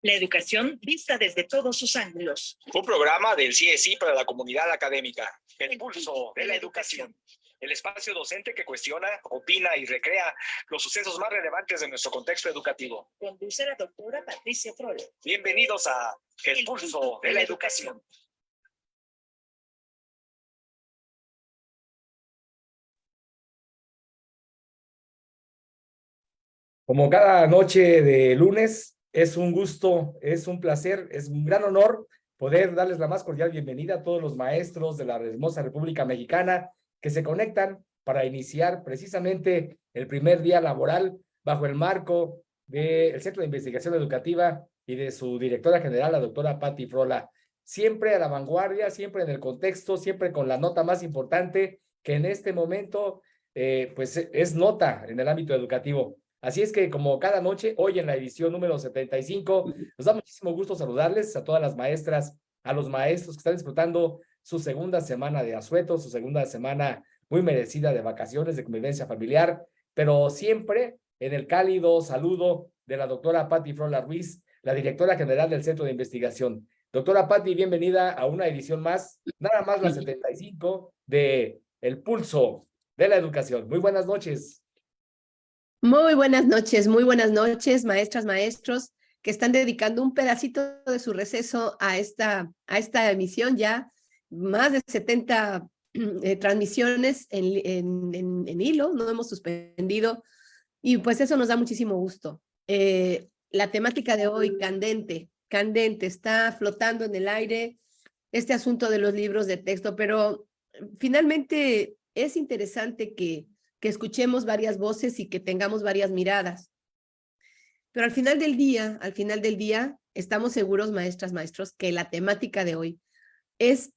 La educación vista desde todos sus ángulos. Un programa del CSI para la comunidad académica. El pulso de la educación. El espacio docente que cuestiona, opina y recrea los sucesos más relevantes de nuestro contexto educativo. Conduce la doctora Patricia Frola. Bienvenidos a El pulso de la educación. Como cada noche de lunes, es un gusto, es un placer, es un gran honor poder darles la más cordial bienvenida a todos los maestros de la hermosa República Mexicana que se conectan para iniciar precisamente el primer día laboral bajo el marco del Centro de Investigación Educativa y de su directora general, la doctora Patti Frola. Siempre a la vanguardia, siempre en el contexto, siempre con la nota más importante que en este momento pues es nota en el ámbito educativo. Así es que como cada noche, hoy en la edición número 75, nos da muchísimo gusto saludarles a todas las maestras, a los maestros que están disfrutando su segunda semana de asueto, su segunda semana muy merecida de vacaciones, de convivencia familiar, pero siempre en el cálido saludo de la doctora Patti Frola Ruiz, la directora general del Centro de Investigación. Doctora Patti, bienvenida a una edición más, nada más la 75 de El Pulso de la Educación. Muy buenas noches. Muy buenas noches, maestras, maestros, que están dedicando un pedacito de su receso a esta emisión ya, más de 70 transmisiones en hilo, no hemos suspendido, y pues eso nos da muchísimo gusto. La temática de hoy, candente, está flotando en el aire este asunto de los libros de texto, pero finalmente es interesante que escuchemos varias voces y que tengamos varias miradas. Pero al final del día, estamos seguros, maestras, maestros, que la temática de hoy es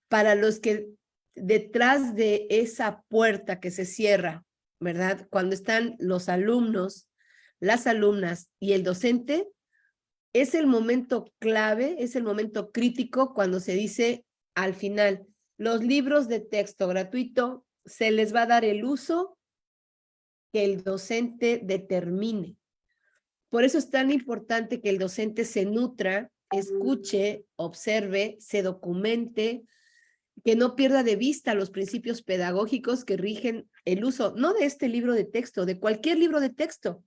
para los que detrás de esa puerta que se cierra, ¿verdad? Cuando están los alumnos, las alumnas y el docente, es el momento clave, es el momento crítico cuando se dice al final, los libros de texto gratuito se les va a dar el uso que el docente determine. Por eso es tan importante que el docente se nutra, escuche, observe, se documente, que no pierda de vista los principios pedagógicos que rigen el uso, no de este libro de texto, de cualquier libro de texto.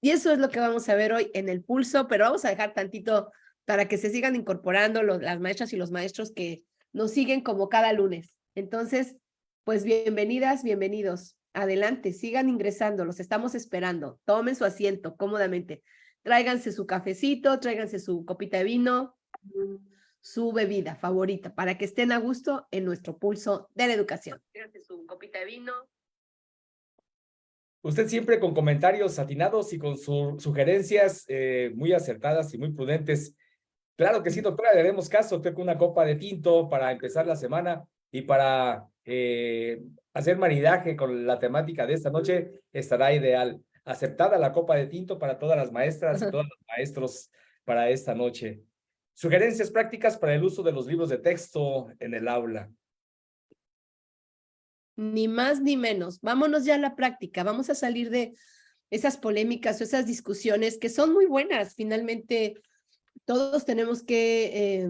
Y eso es lo que vamos a ver hoy en el pulso, pero vamos a dejar tantito para que se sigan incorporando las maestras y los maestros que nos siguen como cada lunes. Entonces, pues bienvenidas, bienvenidos. Adelante, sigan ingresando, los estamos esperando. Tomen su asiento cómodamente. Tráiganse su cafecito, tráiganse su copita de vino, su bebida favorita, para que estén a gusto en nuestro pulso de la educación. Tráiganse su copita de vino. Usted siempre con comentarios atinados y con sus sugerencias muy acertadas y muy prudentes. Claro que sí, doctora, le haremos caso. Tengo una copa de tinto para empezar la semana y para hacer maridaje con la temática de esta noche estará ideal. Aceptada la copa de tinto para todas las maestras y todos los maestros para esta noche. Sugerencias prácticas para el uso de los libros de texto en el aula. Ni más ni menos. Vámonos ya a la práctica. Vamos a salir de esas polémicas o esas discusiones que son muy buenas. Finalmente, todos tenemos que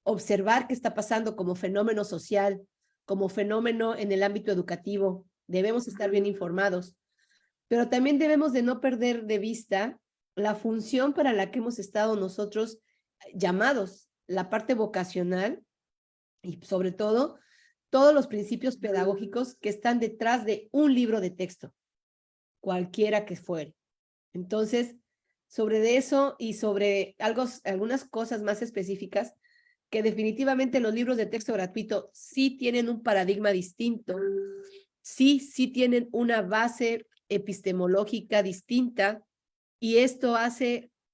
observar qué está pasando como fenómeno social, como fenómeno en el ámbito educativo. Debemos estar bien informados, pero también debemos de no perder de vista la función para la que hemos estado nosotros llamados, la parte vocacional y sobre todo todos los principios pedagógicos que están detrás de un libro de texto, cualquiera que fuere. Entonces, sobre eso y sobre algunas cosas más específicas, que definitivamente los libros de texto gratuito sí tienen un paradigma distinto, sí tienen una base epistemológica distinta, y esto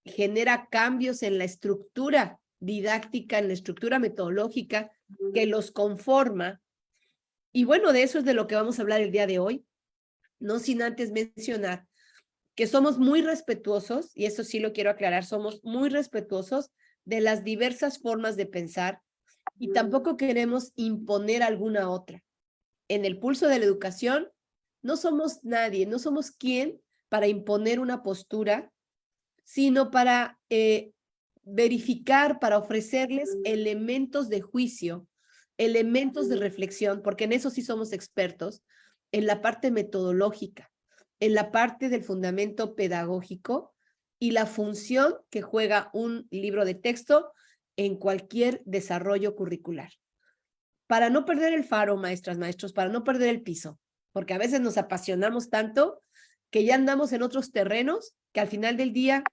genera cambios en la estructura didáctica, en la estructura metodológica que los conforma. Y bueno, de eso es de lo que vamos a hablar el día de hoy, no sin antes mencionar que somos muy respetuosos, y eso sí lo quiero aclarar, somos muy respetuosos de las diversas formas de pensar y tampoco queremos imponer alguna otra. En el pulso de la educación no somos nadie, no somos quien para imponer una postura, sino para verificar, para ofrecerles elementos de juicio, elementos de reflexión, porque en eso sí somos expertos, en la parte metodológica, en la parte del fundamento pedagógico y la función que juega un libro de texto en cualquier desarrollo curricular. Para no perder el faro, maestras, maestros, para no perder el piso, porque a veces nos apasionamos tanto que ya andamos en otros terrenos que al final del día,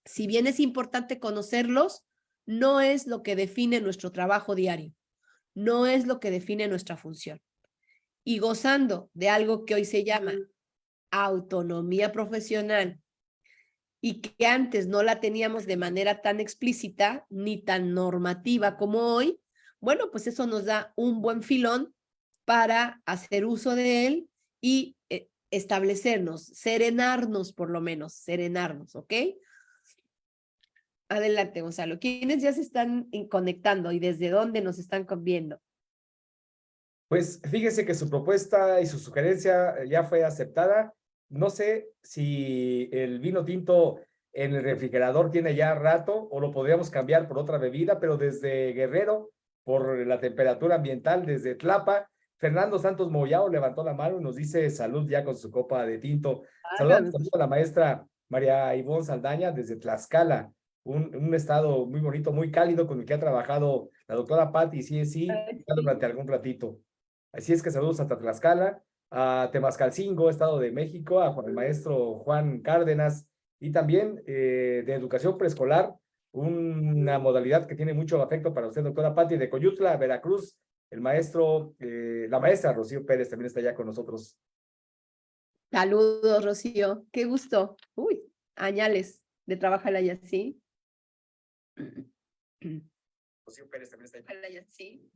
si bien es importante conocerlos, no es lo que define nuestro trabajo diario, no es lo que define nuestra función. Y gozando de algo que hoy se llama autonomía profesional y que antes no la teníamos de manera tan explícita ni tan normativa como hoy, bueno, pues eso nos da un buen filón para hacer uso de él y establecernos, serenarnos por lo menos, serenarnos, ¿ok? Adelante, Gonzalo. ¿Quiénes ya se están conectando y desde dónde nos están viendo? Pues fíjese que su propuesta y su sugerencia ya fue aceptada. No sé si el vino tinto en el refrigerador tiene ya rato o lo podríamos cambiar por otra bebida, pero desde Guerrero, por la temperatura ambiental, desde Tlapa, Fernando Santos Moyao levantó la mano y nos dice salud ya con su copa de tinto. Saludamos también a la maestra María Ivonne Saldaña desde Tlaxcala, un estado muy bonito, muy cálido con el que ha trabajado la doctora Patti, sí, durante algún ratito. Así es que saludos hasta Tlaxcala, a Temascalcingo, Estado de México, a el maestro Juan Cárdenas y también de educación preescolar, una modalidad que tiene mucho afecto para usted, doctora Patti, de Coyutla, Veracruz, el maestro, la maestra Rocío Pérez también está ya con nosotros. Saludos, Rocío. Qué gusto. Uy, añales de trabajar allá, ¿sí? Rocío Pérez también está allá. ¿Sí?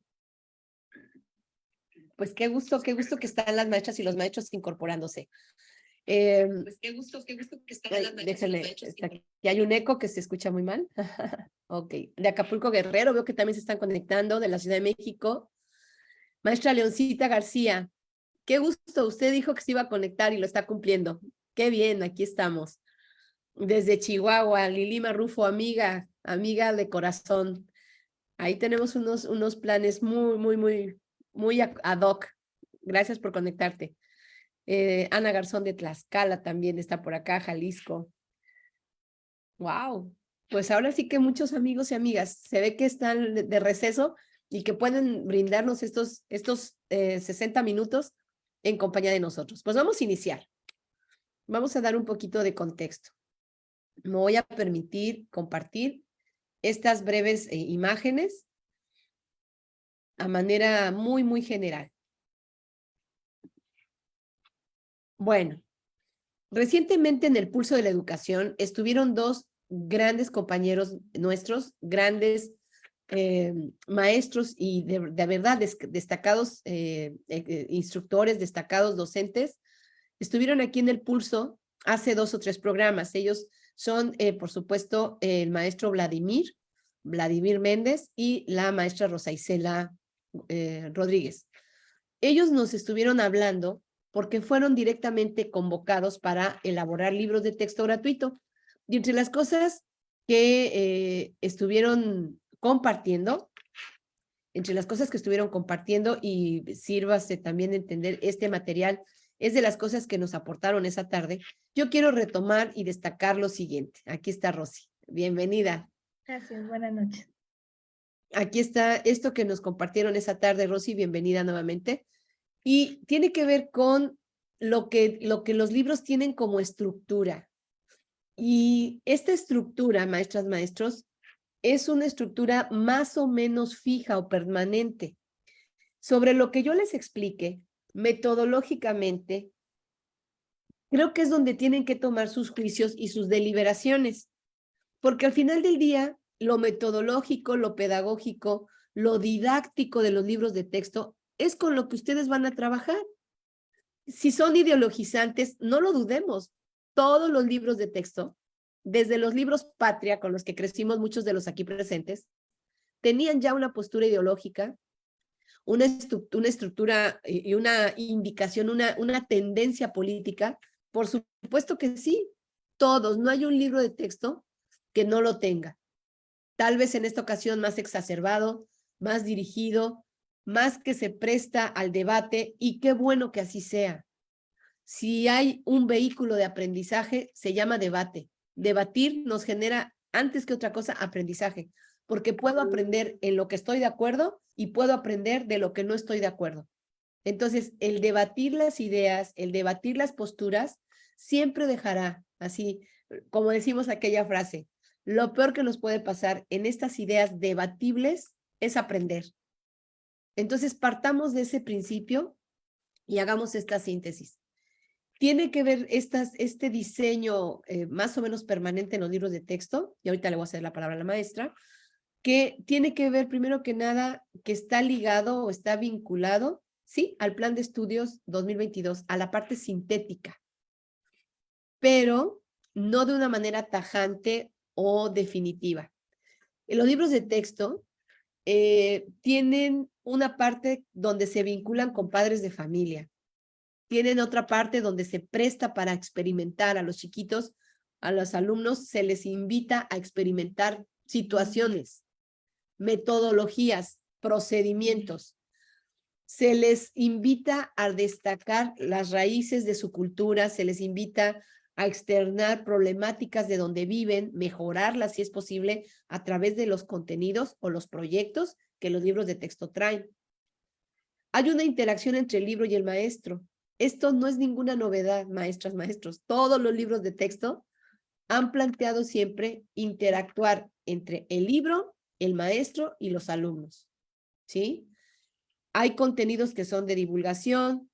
Pues qué gusto que están las maestras y los maestros incorporándose. Pues qué gusto que están las maestras y los maestros. Y hay un eco que se escucha muy mal. Ok. De Acapulco Guerrero, veo que también se están conectando, de la Ciudad de México. Maestra Leoncita García, qué gusto. Usted dijo que se iba a conectar y lo está cumpliendo. Qué bien, aquí estamos. Desde Chihuahua, Lili Marrufo, amiga de corazón. Ahí tenemos unos planes muy ad hoc. Gracias por conectarte. Ana Garzón de Tlaxcala también está por acá, Jalisco. Wow. Pues ahora sí que muchos amigos y amigas se ve que están de receso y que pueden brindarnos estos 60 minutos en compañía de nosotros. Pues vamos a iniciar. Vamos a dar un poquito de contexto. Me voy a permitir compartir estas breves imágenes a manera muy general. Bueno, recientemente en el Pulso de la Educación estuvieron dos grandes compañeros nuestros, grandes maestros y de verdad destacados instructores, destacados docentes, estuvieron aquí en el Pulso hace 2 o 3 programas. Ellos son, por supuesto, el maestro Vladimir Méndez y la maestra Rosa Isela Rodríguez. Ellos nos estuvieron hablando porque fueron directamente convocados para elaborar libros de texto gratuito. Y entre las cosas que estuvieron compartiendo, y sírvase también entender este material, es de las cosas que nos aportaron esa tarde. Yo quiero retomar y destacar lo siguiente. Aquí está Rosy. Bienvenida. Gracias, buenas noches. Aquí está esto que nos compartieron esa tarde, Rosy, bienvenida nuevamente. Y tiene que ver con lo que los libros tienen como estructura. Y esta estructura, maestras, maestros, es una estructura más o menos fija o permanente. Sobre lo que yo les explique, metodológicamente, creo que es donde tienen que tomar sus juicios y sus deliberaciones. Porque al final del día, lo metodológico, lo pedagógico, lo didáctico de los libros de texto es con lo que ustedes van a trabajar. Si son ideologizantes, no lo dudemos. Todos los libros de texto, desde los libros Patria, con los que crecimos muchos de los aquí presentes, tenían ya una postura ideológica, una estructura y una indicación, una tendencia política. Por supuesto que sí, todos. No hay un libro de texto que no lo tenga. tal vez en esta ocasión más exacerbado, más dirigido, más que se presta al debate, y qué bueno que así sea. Si hay un vehículo de aprendizaje, se llama debate. Debatir nos genera, antes que otra cosa, aprendizaje, porque puedo aprender en lo que estoy de acuerdo y puedo aprender de lo que no estoy de acuerdo. Entonces, el debatir las ideas, el debatir las posturas, siempre dejará, así como decimos aquella frase, lo peor que nos puede pasar en estas ideas debatibles es aprender. Entonces, partamos de ese principio y hagamos esta síntesis. Tiene que ver este diseño más o menos permanente en los libros de texto, y ahorita le voy a hacer la palabra a la maestra, que tiene que ver primero que nada que está ligado o está vinculado, sí, al plan de estudios 2022, a la parte sintética, pero no de una manera tajante o definitiva. Los libros de texto tienen una parte donde se vinculan con padres de familia, tienen otra parte donde se presta para experimentar a los chiquitos, a los alumnos, se les invita a experimentar situaciones, metodologías, procedimientos. Se les invita a destacar las raíces de su cultura, se les invita a externar problemáticas de donde viven, mejorarlas si es posible a través de los contenidos o los proyectos que los libros de texto traen. Hay una interacción entre el libro y el maestro. Esto no es ninguna novedad, maestras, maestros. Todos los libros de texto han planteado siempre interactuar entre el libro, el maestro y los alumnos, ¿sí? Hay contenidos que son de divulgación,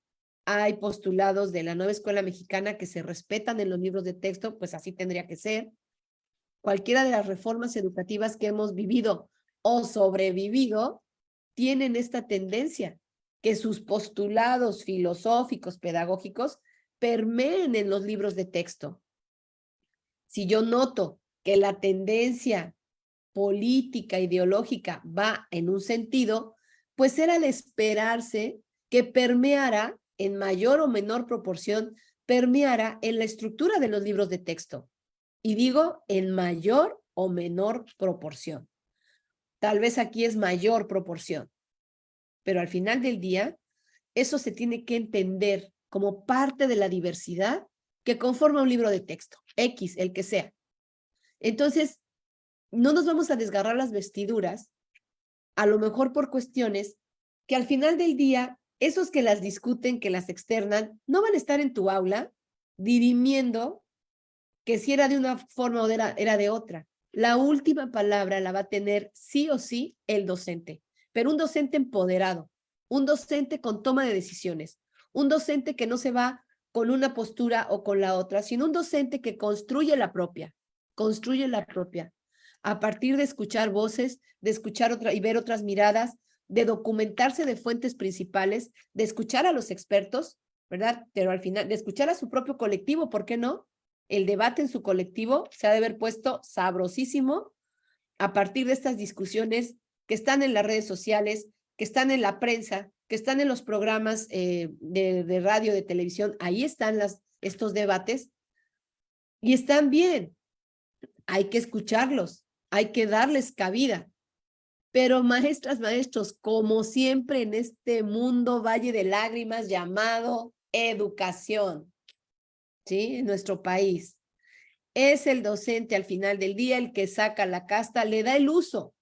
hay postulados de la nueva escuela mexicana que se respetan en los libros de texto, pues así tendría que ser. Cualquiera de las reformas educativas que hemos vivido o sobrevivido tienen esta tendencia, que sus postulados filosóficos, pedagógicos, permeen en los libros de texto. Si yo noto que la tendencia política, ideológica va en un sentido, pues era de esperarse que permeara en mayor o menor proporción, permeara en la estructura de los libros de texto. Y digo en mayor o menor proporción. Tal vez aquí es mayor proporción, pero al final del día, eso se tiene que entender como parte de la diversidad que conforma un libro de texto, X, el que sea. Entonces, no nos vamos a desgarrar las vestiduras, a lo mejor por cuestiones que al final del día, esos que las discuten, que las externan, no van a estar en tu aula dirimiendo que si era de una forma o era de otra. La última palabra la va a tener sí o sí el docente, pero un docente empoderado, un docente con toma de decisiones, un docente que no se va con una postura o con la otra, sino un docente que construye la propia, a partir de escuchar voces, de escuchar y ver otras miradas, de documentarse de fuentes principales, de escuchar a los expertos, ¿verdad? Pero al final, de escuchar a su propio colectivo, ¿por qué no? El debate en su colectivo se ha de haber puesto sabrosísimo a partir de estas discusiones que están en las redes sociales, que están en la prensa, que están en los programas de radio, de televisión. Ahí están estos debates y están bien. Hay que escucharlos, hay que darles cabida. Pero maestras, maestros, como siempre en este mundo valle de lágrimas llamado educación, ¿sí? En nuestro país. Es el docente al final del día el que saca la casta, le da el uso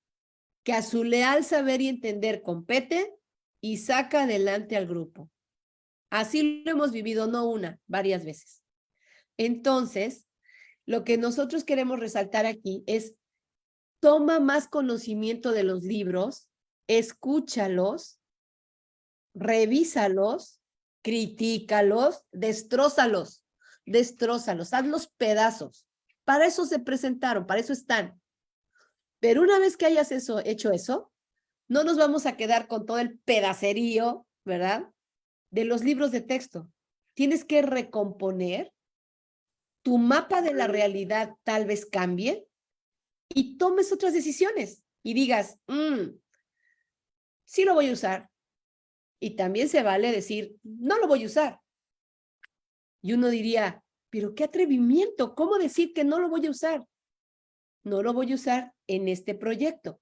que a su leal saber y entender compete y saca adelante al grupo. Así lo hemos vivido no una, varias veces. Entonces, lo que nosotros queremos resaltar aquí es: toma más conocimiento de los libros, escúchalos, revísalos, critícalos, destrózalos, hazlos pedazos. Para eso se presentaron, para eso están. Pero una vez que hayas hecho eso, no nos vamos a quedar con todo el pedacerío, ¿verdad? De los libros de texto. Tienes que recomponer, tu mapa de la realidad tal vez cambie, y tomes otras decisiones y digas, sí lo voy a usar. Y también se vale decir, no lo voy a usar. Y uno diría, pero qué atrevimiento, ¿cómo decir que no lo voy a usar? no lo voy a usar en este proyecto,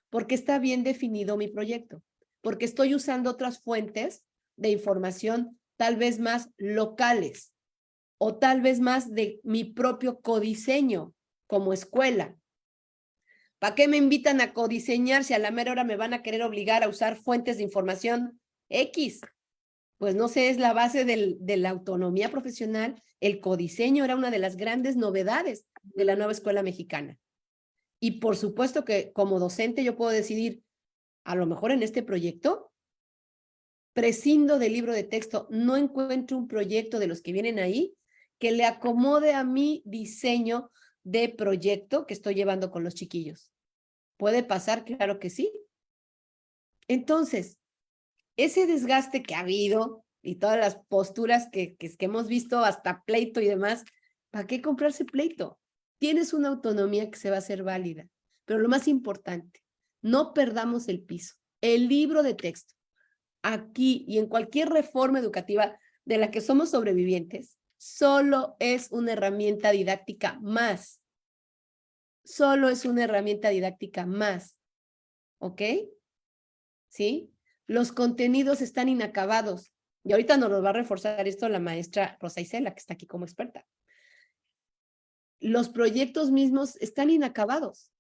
porque está bien definido mi proyecto, porque estoy usando otras fuentes de información tal vez más locales o tal vez más de mi propio codiseño como escuela. ¿Para qué me invitan a codiseñar si a la mera hora me van a querer obligar a usar fuentes de información X? Pues no sé, es la base de la autonomía profesional. El codiseño era una de las grandes novedades de la nueva escuela mexicana. Y por supuesto que como docente yo puedo decidir, a lo mejor en este proyecto, prescindo del libro de texto, no encuentro un proyecto de los que vienen ahí que le acomode a mi diseño de proyecto que estoy llevando con los chiquillos. ¿Puede pasar? Claro que sí. Entonces, ese desgaste que ha habido y todas las posturas que hemos visto, hasta pleito y demás, ¿para qué comprarse pleito? Tienes una autonomía que se va a hacer válida. Pero lo más importante, no perdamos el piso. El libro de texto, aquí y en cualquier reforma educativa de la que somos sobrevivientes, solo es una herramienta didáctica más. Solo es una herramienta didáctica más. ¿Ok? ¿Sí? Los contenidos están inacabados. Y ahorita nos lo va a reforzar esto la maestra Rosa Isela, que está aquí como experta. Los proyectos mismos están inacabados.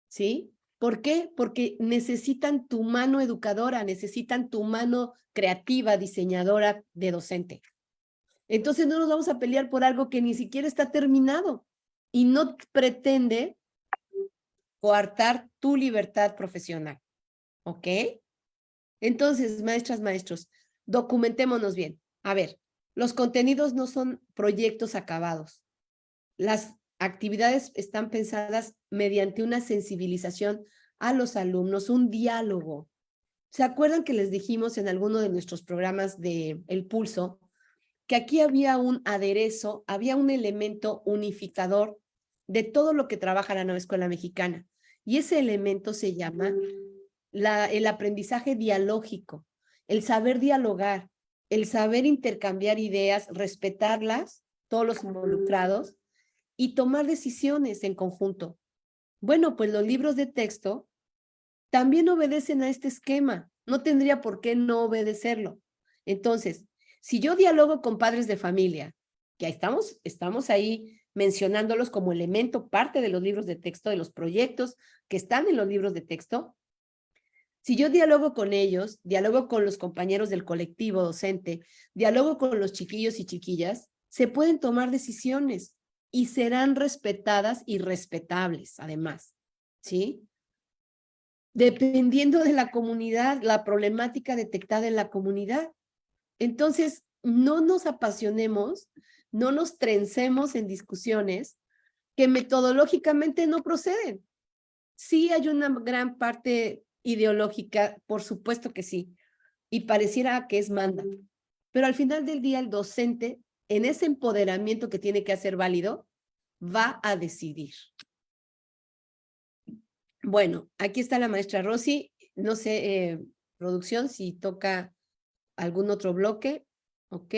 ¿Sí? ¿Por qué? Porque necesitan tu mano educadora, necesitan tu mano creativa, diseñadora de docente. Entonces no nos vamos a pelear por algo que ni siquiera está terminado y no pretende coartar tu libertad profesional. ¿Ok? Entonces, maestras, maestros, documentémonos bien. A ver, los contenidos no son proyectos acabados. Las actividades están pensadas mediante una sensibilización a los alumnos, un diálogo. ¿Se acuerdan que les dijimos en alguno de nuestros programas de El Pulso que aquí había un aderezo, había un elemento unificador de todo lo que trabaja la nueva escuela mexicana? Y ese elemento se llama el aprendizaje dialógico, el saber dialogar, el saber intercambiar ideas, respetarlas, todos los involucrados, y tomar decisiones en conjunto. Bueno, pues los libros de texto también obedecen a este esquema. No tendría por qué no obedecerlo. Entonces, si yo dialogo con padres de familia, que estamos ahí mencionándolos como elemento, parte de los libros de texto, de los proyectos que están en los libros de texto, si yo dialogo con ellos, dialogo con los compañeros del colectivo docente, dialogo con los chiquillos y chiquillas, se pueden tomar decisiones y serán respetadas y respetables, además, ¿sí? Dependiendo de la comunidad, la problemática detectada en la comunidad. Entonces, no nos apasionemos, no nos trencemos en discusiones que metodológicamente no proceden. Sí hay una gran parte ideológica, por supuesto que sí, y pareciera que es manda, pero al final del día el docente, en ese empoderamiento que tiene que hacer válido, va a decidir. Bueno, aquí está la maestra Rosy, no sé, producción, si toca algún otro bloque, ok.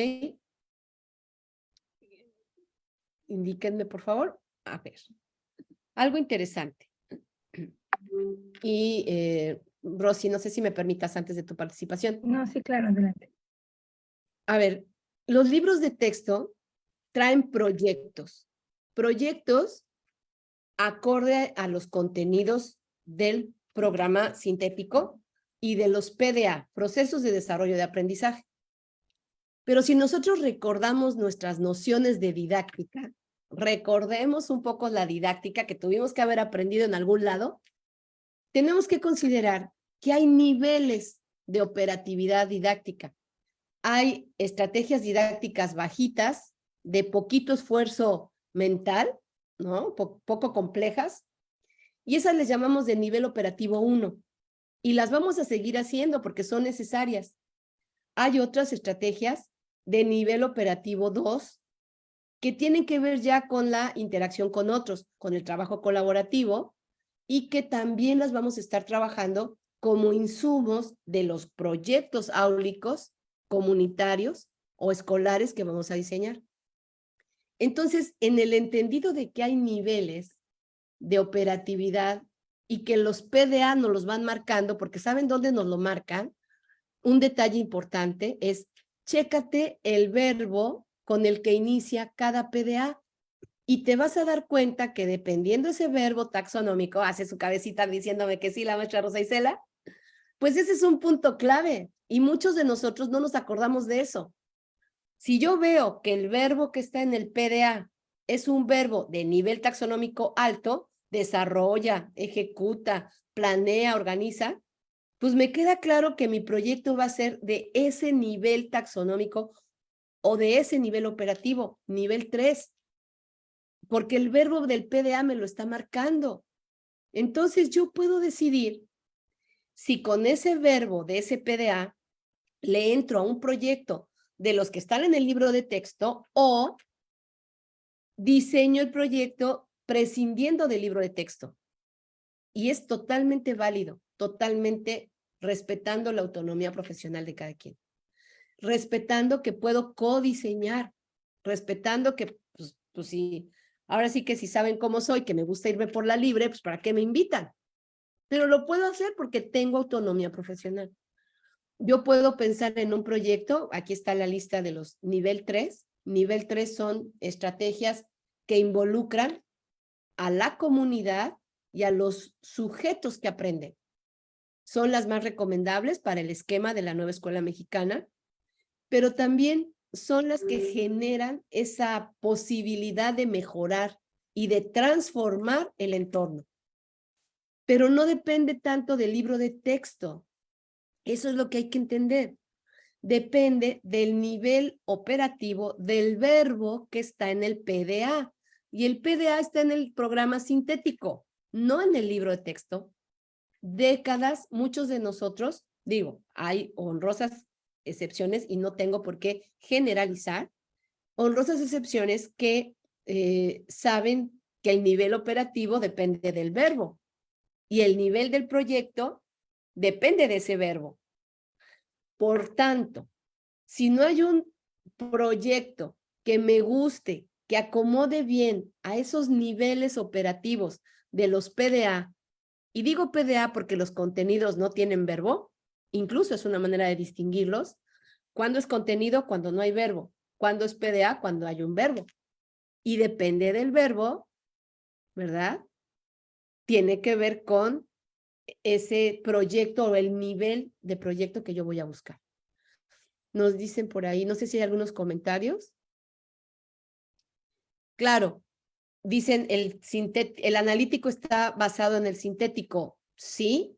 Indíquenme, por favor. A ver, algo interesante. Y Rosy, no sé si me permitas antes de tu participación. No, sí, claro, adelante. A ver, los libros de texto traen proyectos acorde a los contenidos del programa sintético y de los PDA, procesos de desarrollo de aprendizaje. Pero si nosotros recordamos nuestras nociones de didáctica, recordemos un poco la didáctica que tuvimos que haber aprendido en algún lado, tenemos que considerar que hay niveles de operatividad didáctica. Hay estrategias didácticas bajitas, de poquito esfuerzo mental, ¿no? Poco complejas, y esas les llamamos de nivel operativo 1, y las vamos a seguir haciendo porque son necesarias. Hay otras estrategias de nivel operativo 2 que tienen que ver ya con la interacción con otros, con el trabajo colaborativo, y que también las vamos a estar trabajando como insumos de los proyectos áulicos, comunitarios o escolares que vamos a diseñar. Entonces, en el entendido de que hay niveles, de operatividad y que los PDA nos los van marcando, porque ¿saben dónde nos lo marcan? Un detalle importante es, chécate el verbo con el que inicia cada PDA y te vas a dar cuenta que dependiendo ese verbo taxonómico, hace su cabecita diciéndome que sí, la maestra Rosa Isela, pues ese es un punto clave y muchos de nosotros no nos acordamos de eso. Si yo veo que el verbo que está en el PDA es un verbo de nivel taxonómico alto, desarrolla, ejecuta, planea, organiza, pues me queda claro que mi proyecto va a ser de ese nivel taxonómico o de ese nivel operativo, nivel 3, porque el verbo del PDA me lo está marcando. Entonces yo puedo decidir si con ese verbo de ese PDA le entro a un proyecto de los que están en el libro de texto o diseño el proyecto prescindiendo del libro de texto. Y es totalmente válido, totalmente respetando la autonomía profesional de cada quien. Respetando que puedo codiseñar, respetando que, pues sí, ahora sí que si saben cómo soy, que me gusta irme por la libre, pues ¿para qué me invitan? Pero lo puedo hacer porque tengo autonomía profesional. Yo puedo pensar en un proyecto, aquí está la lista de los nivel 3. Nivel 3 son estrategias que involucran a la comunidad y a los sujetos que aprenden. Son las más recomendables para el esquema de la nueva escuela mexicana, pero también son las que generan esa posibilidad de mejorar y de transformar el entorno. Pero no depende tanto del libro de texto. Eso es lo que hay que entender. Depende del nivel operativo del verbo que está en el PDA. Y el PDA está en el programa sintético, no en el libro de texto. Décadas, muchos de nosotros, digo, hay honrosas excepciones y no tengo por qué generalizar, honrosas excepciones que saben que el nivel operativo depende del verbo y el nivel del proyecto depende de ese verbo. Por tanto, si no hay un proyecto que me guste, que acomode bien a esos niveles operativos de los PDA, y digo PDA porque los contenidos no tienen verbo, incluso es una manera de distinguirlos. ¿Cuándo es contenido? Cuando no hay verbo. ¿Cuándo es PDA? Cuando hay un verbo. Y depende del verbo, ¿verdad? Tiene que ver con ese proyecto o el nivel de proyecto que yo voy a buscar. Nos dicen por ahí, no sé si hay algunos comentarios. Claro, dicen el analítico está basado en el sintético. Sí,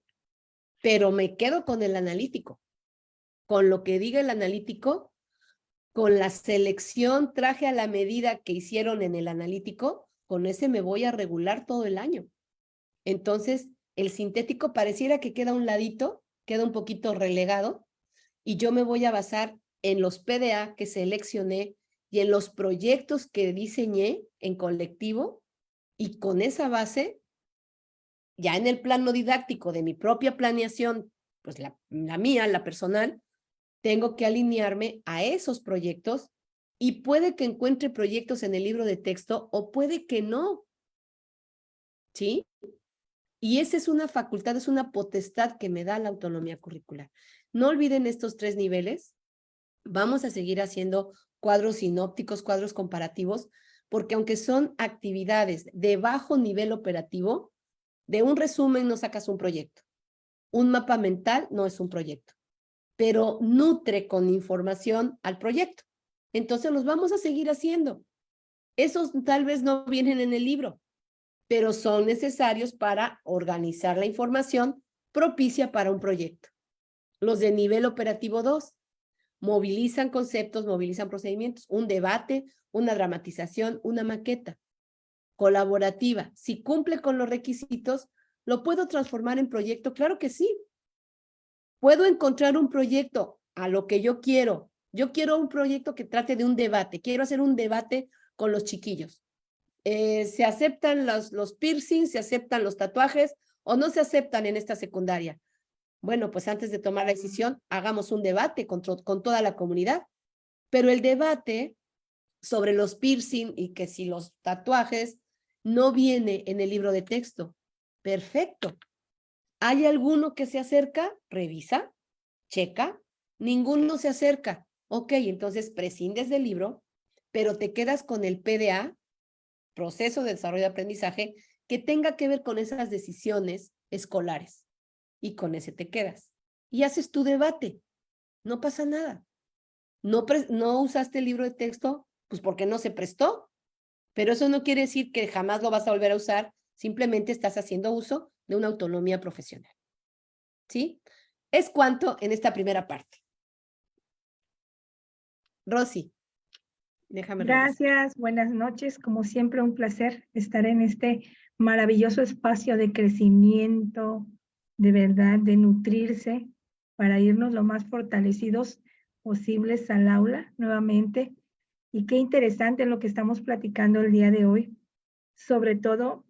pero me quedo con el analítico. Con lo que diga el analítico, con la selección traje a la medida que hicieron en el analítico, con ese me voy a regular todo el año. Entonces, el sintético pareciera que queda a un ladito, queda un poquito relegado, y yo me voy a basar en los PDA que seleccioné y en los proyectos que diseñé en colectivo, y con esa base, ya en el plano didáctico de mi propia planeación, pues la mía, la personal, tengo que alinearme a esos proyectos y puede que encuentre proyectos en el libro de texto o puede que no. ¿Sí? Y esa es una facultad, es una potestad que me da la autonomía curricular. No olviden estos 3 niveles. Vamos a seguir haciendo cuadros sinópticos, cuadros comparativos, porque aunque son actividades de bajo nivel operativo, de un resumen no sacas un proyecto. Un mapa mental no es un proyecto, pero nutre con información al proyecto. Entonces los vamos a seguir haciendo. Esos tal vez no vienen en el libro, pero son necesarios para organizar la información propicia para un proyecto. Los de nivel operativo 2 movilizan conceptos, movilizan procedimientos, un debate, una dramatización, una maqueta. Colaborativa, si cumple con los requisitos, ¿lo puedo transformar en proyecto? Claro que sí. ¿Puedo encontrar un proyecto a lo que yo quiero? Yo quiero un proyecto que trate de un debate. Quiero hacer un debate con los chiquillos. ¿Se aceptan los piercings? ¿Se aceptan los tatuajes? ¿O no se aceptan en esta secundaria? Bueno, pues antes de tomar la decisión, hagamos un debate con toda la comunidad. Pero el debate sobre los piercing y que si los tatuajes no viene en el libro de texto. Perfecto. ¿Hay alguno que se acerca? Revisa, checa. Ninguno se acerca. Ok, entonces prescindes del libro, pero te quedas con el PDA, proceso de desarrollo de aprendizaje, que tenga que ver con esas decisiones escolares. Y con ese te quedas. Y haces tu debate. No pasa nada. No usaste el libro de texto, pues porque no se prestó. Pero eso no quiere decir que jamás lo vas a volver a usar. Simplemente estás haciendo uso de una autonomía profesional. ¿Sí? Es cuanto en esta primera parte. Rosy, déjame revisar. Gracias, buenas noches. Como siempre, un placer estar en este maravilloso espacio de crecimiento, de verdad, de nutrirse para irnos lo más fortalecidos posibles al aula nuevamente. Y qué interesante lo que estamos platicando el día de hoy, sobre todo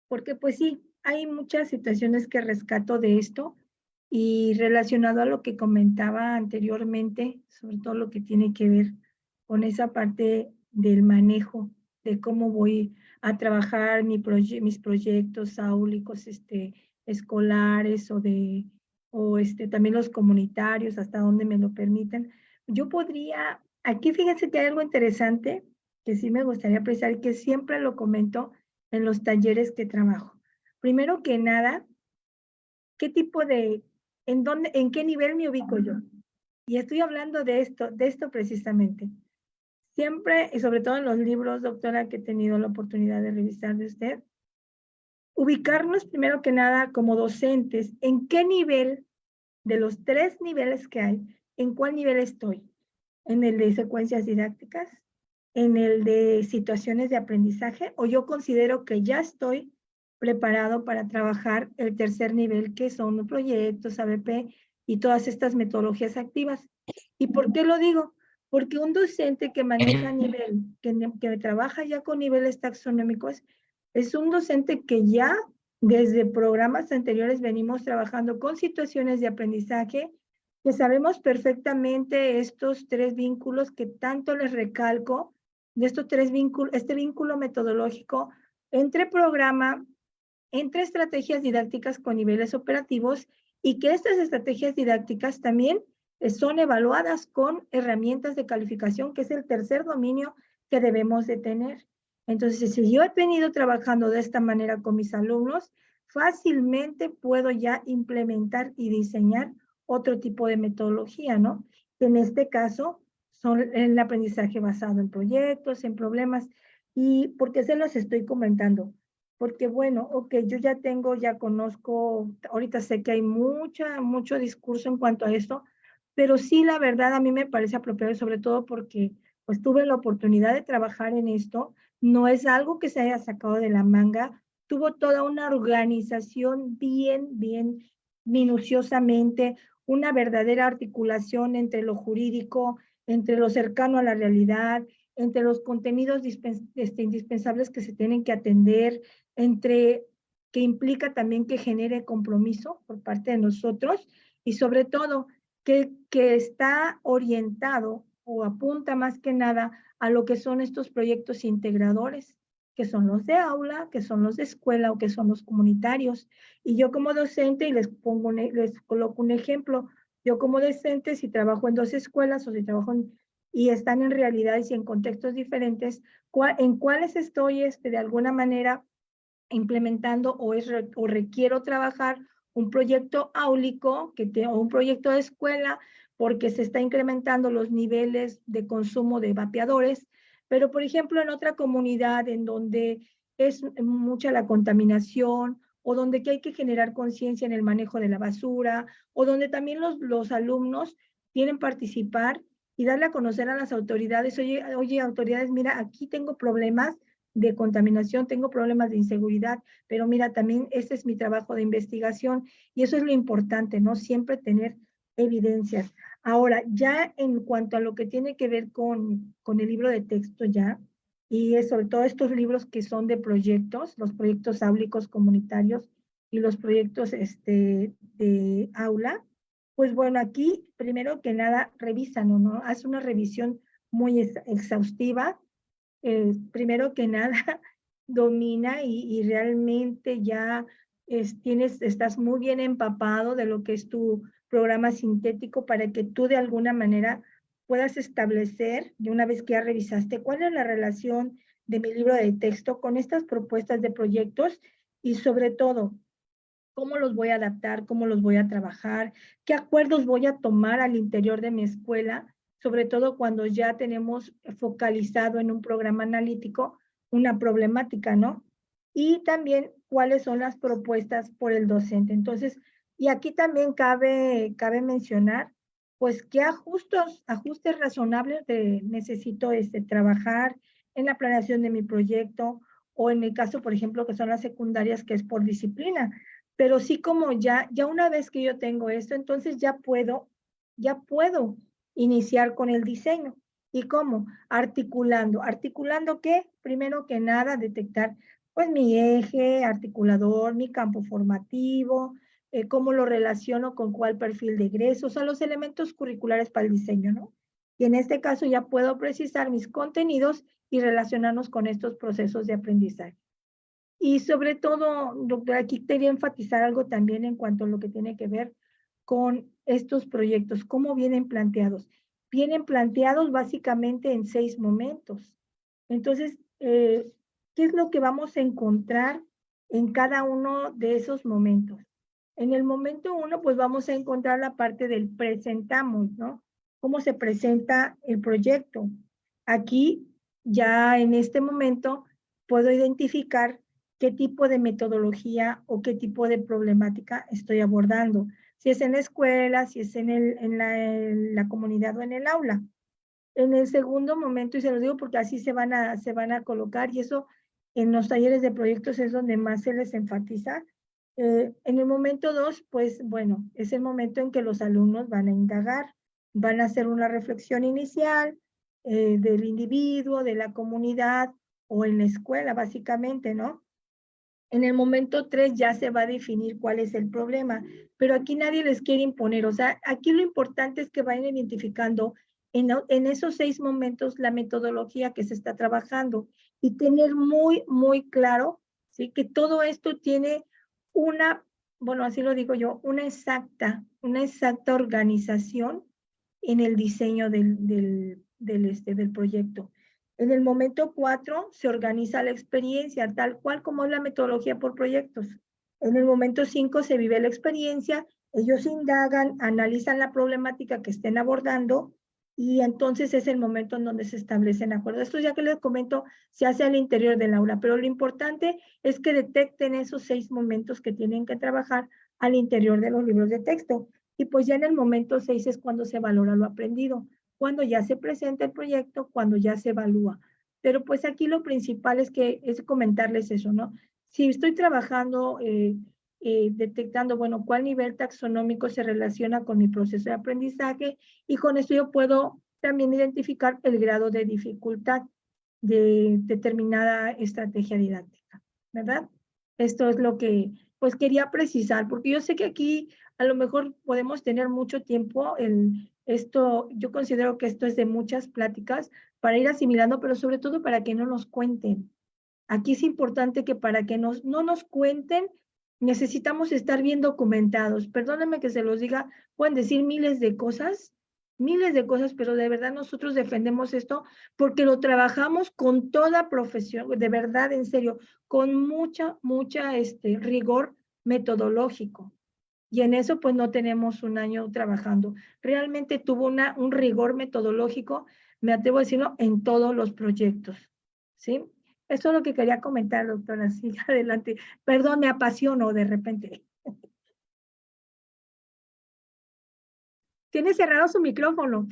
porque pues sí, hay muchas situaciones que rescato de esto y relacionado a lo que comentaba anteriormente, sobre todo lo que tiene que ver con esa parte del manejo, de cómo voy a trabajar mis proyectos áulicos, escolares o también los comunitarios, hasta donde me lo permitan. Yo podría, aquí fíjense que hay algo interesante que sí me gustaría apreciar, que siempre lo comento en los talleres que trabajo. Primero que nada, ¿qué tipo de, en qué nivel me ubico yo? Y estoy hablando de esto precisamente. Siempre, y sobre todo en los libros, doctora, que he tenido la oportunidad de revisar de usted, ubicarnos primero que nada como docentes, en qué nivel, de los 3 niveles que hay, en cuál nivel estoy. En el de secuencias didácticas, en el de situaciones de aprendizaje, o yo considero que ya estoy preparado para trabajar el tercer nivel, que son proyectos, ABP y todas estas metodologías activas. ¿Y por qué lo digo? Porque un docente que maneja nivel, que trabaja ya con niveles taxonómicos, es un docente que ya desde programas anteriores venimos trabajando con situaciones de aprendizaje, que sabemos perfectamente estos 3 vínculos que tanto les recalco, de estos 3 vínculos, este vínculo metodológico entre programa, entre estrategias didácticas con niveles operativos, y que estas estrategias didácticas también son evaluadas con herramientas de calificación, que es el tercer dominio que debemos de tener. Entonces, si yo he venido trabajando de esta manera con mis alumnos, fácilmente puedo ya implementar y diseñar otro tipo de metodología, ¿no? Que en este caso son el aprendizaje basado en proyectos, en problemas. ¿Y por qué se los estoy comentando? Porque bueno, ok, yo ya conozco, ahorita sé que hay mucho discurso en cuanto a esto, pero sí, la verdad, a mí me parece apropiado, sobre todo porque pues tuve la oportunidad de trabajar en esto, no es algo que se haya sacado de la manga, tuvo toda una organización bien minuciosamente, una verdadera articulación entre lo jurídico, entre lo cercano a la realidad, entre los contenidos indispensables que se tienen que atender, entre que implica también que genere compromiso por parte de nosotros y sobre todo que está orientado o apunta más que nada a lo que son estos proyectos integradores, que son los de aula, que son los de escuela o que son los comunitarios. Y yo como docente, y les coloco un ejemplo, yo como docente, si trabajo en 2 escuelas o si trabajo y están en realidades y en contextos diferentes, en cuáles estoy de alguna manera implementando o requiero trabajar un proyecto áulico o un proyecto de escuela porque se está incrementando los niveles de consumo de vapeadores, pero por ejemplo en otra comunidad en donde es mucha la contaminación o donde hay que generar conciencia en el manejo de la basura o donde también los alumnos quieren participar y darle a conocer a las autoridades, oye autoridades, mira, aquí tengo problemas de contaminación, tengo problemas de inseguridad, pero mira, también este es mi trabajo de investigación y eso es lo importante, ¿no? Siempre tener evidencias. Ahora, ya en cuanto a lo que tiene que ver con el libro de texto ya, y sobre todo estos libros que son de proyectos, los proyectos áulicos comunitarios y los proyectos de aula, pues bueno, aquí primero que nada revísalo, ¿no? Haz una revisión muy exhaustiva. Primero que nada, domina y realmente ya estás muy bien empapado de lo que es tu programa sintético para que tú de alguna manera puedas establecer, de una vez que ya revisaste, cuál es la relación de mi libro de texto con estas propuestas de proyectos y sobre todo, cómo los voy a adaptar, cómo los voy a trabajar, qué acuerdos voy a tomar al interior de mi escuela, sobre todo cuando ya tenemos focalizado en un programa analítico una problemática, ¿no? Y también cuáles son las propuestas por el docente. Entonces, y aquí también cabe mencionar, pues, qué ajustes razonables necesito trabajar en la planeación de mi proyecto, o en mi caso, por ejemplo, que son las secundarias, que es por disciplina. Pero sí, como ya una vez que yo tengo esto, entonces ya puedo iniciar con el diseño. ¿Y cómo? Articulando. ¿Articulando qué? Primero que nada, detectar pues mi eje articulador, mi campo formativo, cómo lo relaciono con cuál perfil de egreso, o sea, los elementos curriculares para el diseño, ¿no? Y en este caso ya puedo precisar mis contenidos y relacionarnos con estos procesos de aprendizaje. Y sobre todo, doctora, aquí quería enfatizar algo también en cuanto a lo que tiene que ver con estos proyectos, cómo vienen planteados. Vienen planteados básicamente en 6 momentos. Entonces, ¿qué es lo que vamos a encontrar en cada uno de esos momentos? En el momento 1, pues vamos a encontrar la parte del presentamos, ¿no? Cómo se presenta el proyecto. Aquí, ya en este momento, puedo identificar qué tipo de metodología o qué tipo de problemática estoy abordando. Si es en la escuela, si es en la comunidad o en el aula. En el segundo momento, y se lo digo porque así se van a colocar, y eso en los talleres de proyectos es donde más se les enfatiza. En el momento 2, pues bueno, es el momento en que los alumnos van a indagar, van a hacer una reflexión inicial del individuo, de la comunidad o en la escuela, básicamente, ¿no? En el momento 3 ya se va a definir cuál es el problema, pero aquí nadie les quiere imponer, o sea, aquí lo importante es que vayan identificando en esos 6 momentos la metodología que se está trabajando y tener muy, muy claro, ¿sí? Que todo esto tiene una, bueno, así lo digo yo, una exacta organización en el diseño del proyecto. En el momento 4 se organiza la experiencia, tal cual como es la metodología por proyectos. En el momento 5 se vive la experiencia, ellos indagan, analizan la problemática que estén abordando y entonces es el momento en donde se establecen acuerdos. Esto ya que les comento se hace al interior del aula, pero lo importante es que detecten esos 6 momentos que tienen que trabajar al interior de los libros de texto. Y pues ya en el momento 6 es cuando se valora lo aprendido, cuando ya se presenta el proyecto, cuando ya se evalúa. Pero pues aquí lo principal es comentarles eso, ¿no? Si estoy trabajando, detectando, bueno, cuál nivel taxonómico se relaciona con mi proceso de aprendizaje, y con esto yo puedo también identificar el grado de dificultad de determinada estrategia didáctica, ¿verdad? Esto es lo que pues quería precisar, porque yo sé que aquí a lo mejor podemos tener mucho tiempo yo considero que esto es de muchas pláticas para ir asimilando, pero sobre todo para que no nos cuenten. Aquí es importante que para que no nos cuenten, necesitamos estar bien documentados. Perdónenme que se los diga, pueden decir miles de cosas, pero de verdad nosotros defendemos esto porque lo trabajamos con toda profesión, de verdad, en serio, con mucha rigor metodológico. Y en eso pues no tenemos un año trabajando. Realmente tuvo un rigor metodológico, me atrevo a decirlo, en todos los proyectos, ¿sí? Eso es lo que quería comentar, doctora. Sí, adelante. Perdón, me apasiono de repente. Tiene cerrado su micrófono.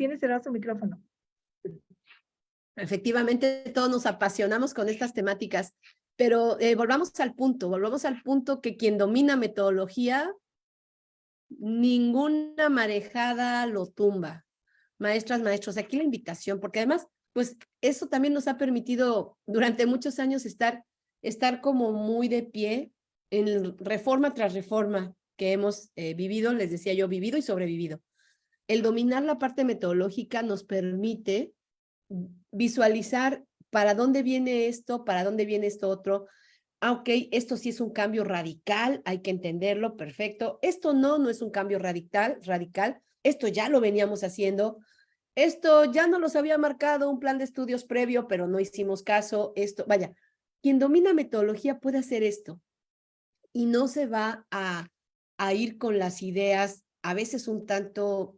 Efectivamente, todos nos apasionamos con estas temáticas, pero volvamos al punto que quien domina metodología, ninguna marejada lo tumba. Maestras, maestros, aquí la invitación, porque además, pues eso también nos ha permitido durante muchos años estar como muy de pie en reforma tras reforma que hemos vivido, les decía yo, vivido y sobrevivido. El dominar la parte metodológica nos permite visualizar ¿para dónde viene esto? ¿Para dónde viene esto otro? Ah, ok, esto sí es un cambio radical, hay que entenderlo, perfecto. Esto no es un cambio radical, esto ya lo veníamos haciendo. Esto ya nos los había marcado un plan de estudios previo, pero no hicimos caso. Esto, vaya, quien domina metodología puede hacer esto y no se va a ir con las ideas a veces un tanto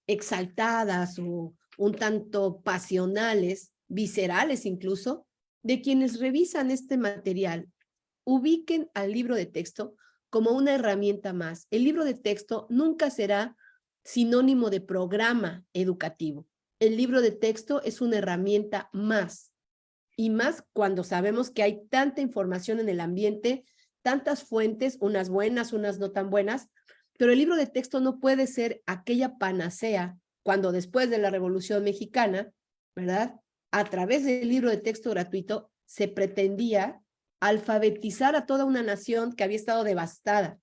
exaltadas o un tanto pasionales, viscerales incluso, de quienes revisan este material. Ubiquen al libro de texto como una herramienta más. El libro de texto nunca será sinónimo de programa educativo. El libro de texto es una herramienta más, y más cuando sabemos que hay tanta información en el ambiente, tantas fuentes, unas buenas, unas no tan buenas, pero el libro de texto no puede ser aquella panacea cuando después de la Revolución Mexicana, ¿verdad? A través del libro de texto gratuito se pretendía alfabetizar a toda una nación que había estado devastada.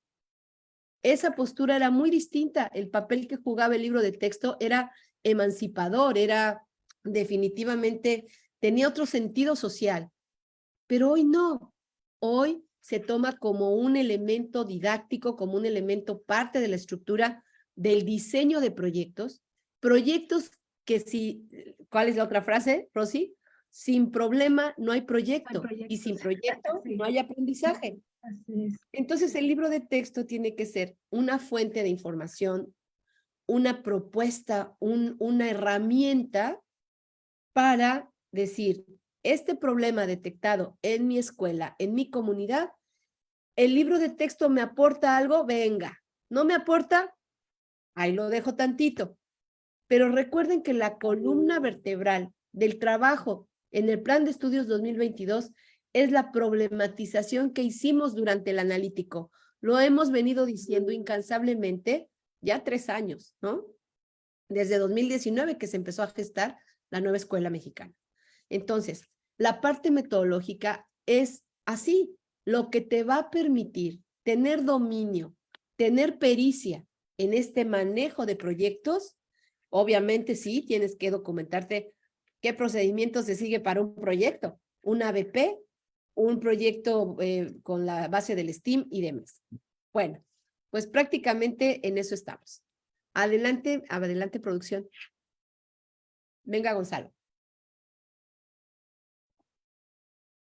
Esa postura era muy distinta. El papel que jugaba el libro de texto era emancipador, era definitivamente, tenía otro sentido social. Pero hoy no. Hoy se toma como un elemento didáctico, como un elemento parte de la estructura del diseño de proyectos. Proyectos que si, ¿cuál es la otra frase, Rosy? Sin problema no hay proyecto, y sin proyecto Sí. no hay aprendizaje. Así es. Entonces, el libro de texto tiene que ser una fuente de información, una propuesta, una herramienta para decir, este problema detectado en mi escuela, en mi comunidad, el libro de texto me aporta algo, venga. No me aporta, ahí lo dejo tantito. Pero recuerden que la columna vertebral del trabajo en el Plan de Estudios 2022 es la problematización que hicimos durante el analítico. Lo hemos venido diciendo incansablemente ya 3 años, ¿no? Desde 2019 que se empezó a gestar la nueva escuela mexicana. Entonces, la parte metodológica es así, lo que te va a permitir tener dominio, tener pericia en este manejo de proyectos. Obviamente sí, tienes que documentarte qué procedimiento se sigue para un proyecto, un ABP, un proyecto con la base del STEAM y demás. Bueno, pues prácticamente en eso estamos. Adelante, adelante producción. Venga, Gonzalo.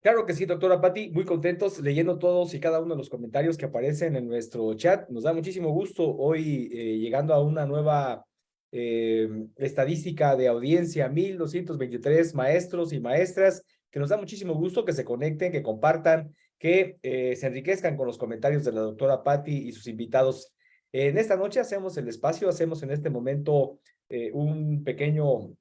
Claro que sí, doctora Patti, muy contentos leyendo todos y cada uno de los comentarios que aparecen en nuestro chat. Nos da muchísimo gusto hoy llegando a una nueva estadística de audiencia, 1,223 maestros y maestras, que nos da muchísimo gusto que se conecten, que compartan, que se enriquezcan con los comentarios de la doctora Patti y sus invitados. En esta noche hacemos el espacio, hacemos en este momento un pequeño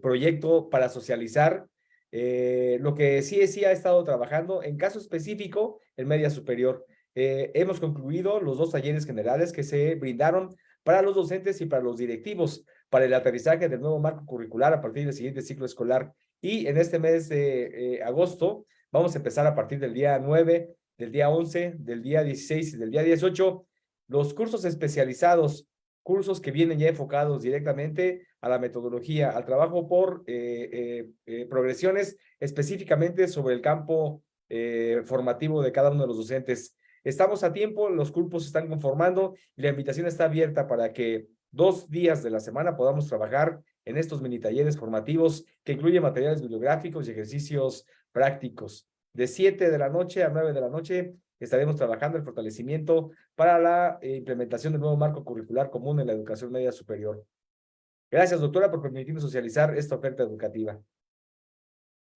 proyecto para socializar lo que sí ha estado trabajando en caso específico en media superior. Hemos concluido los 2 talleres generales que se brindaron para los docentes y para los directivos para el aterrizaje del nuevo marco curricular a partir del siguiente ciclo escolar. Y en este mes de agosto vamos a empezar a partir del día 9, del día 11, del día 16 y del día 18 los cursos especializados, cursos que vienen ya enfocados directamente a la metodología, al trabajo por progresiones específicamente sobre el campo formativo de cada uno de los docentes. Estamos a tiempo, los grupos se están conformando y la invitación está abierta para que 2 días de la semana podamos trabajar en estos mini talleres formativos que incluyen materiales bibliográficos y ejercicios prácticos. De 7 de la noche a 9 de la noche estaremos trabajando el fortalecimiento para la implementación del nuevo marco curricular común en la educación media superior. Gracias, doctora, por permitirme socializar esta oferta educativa.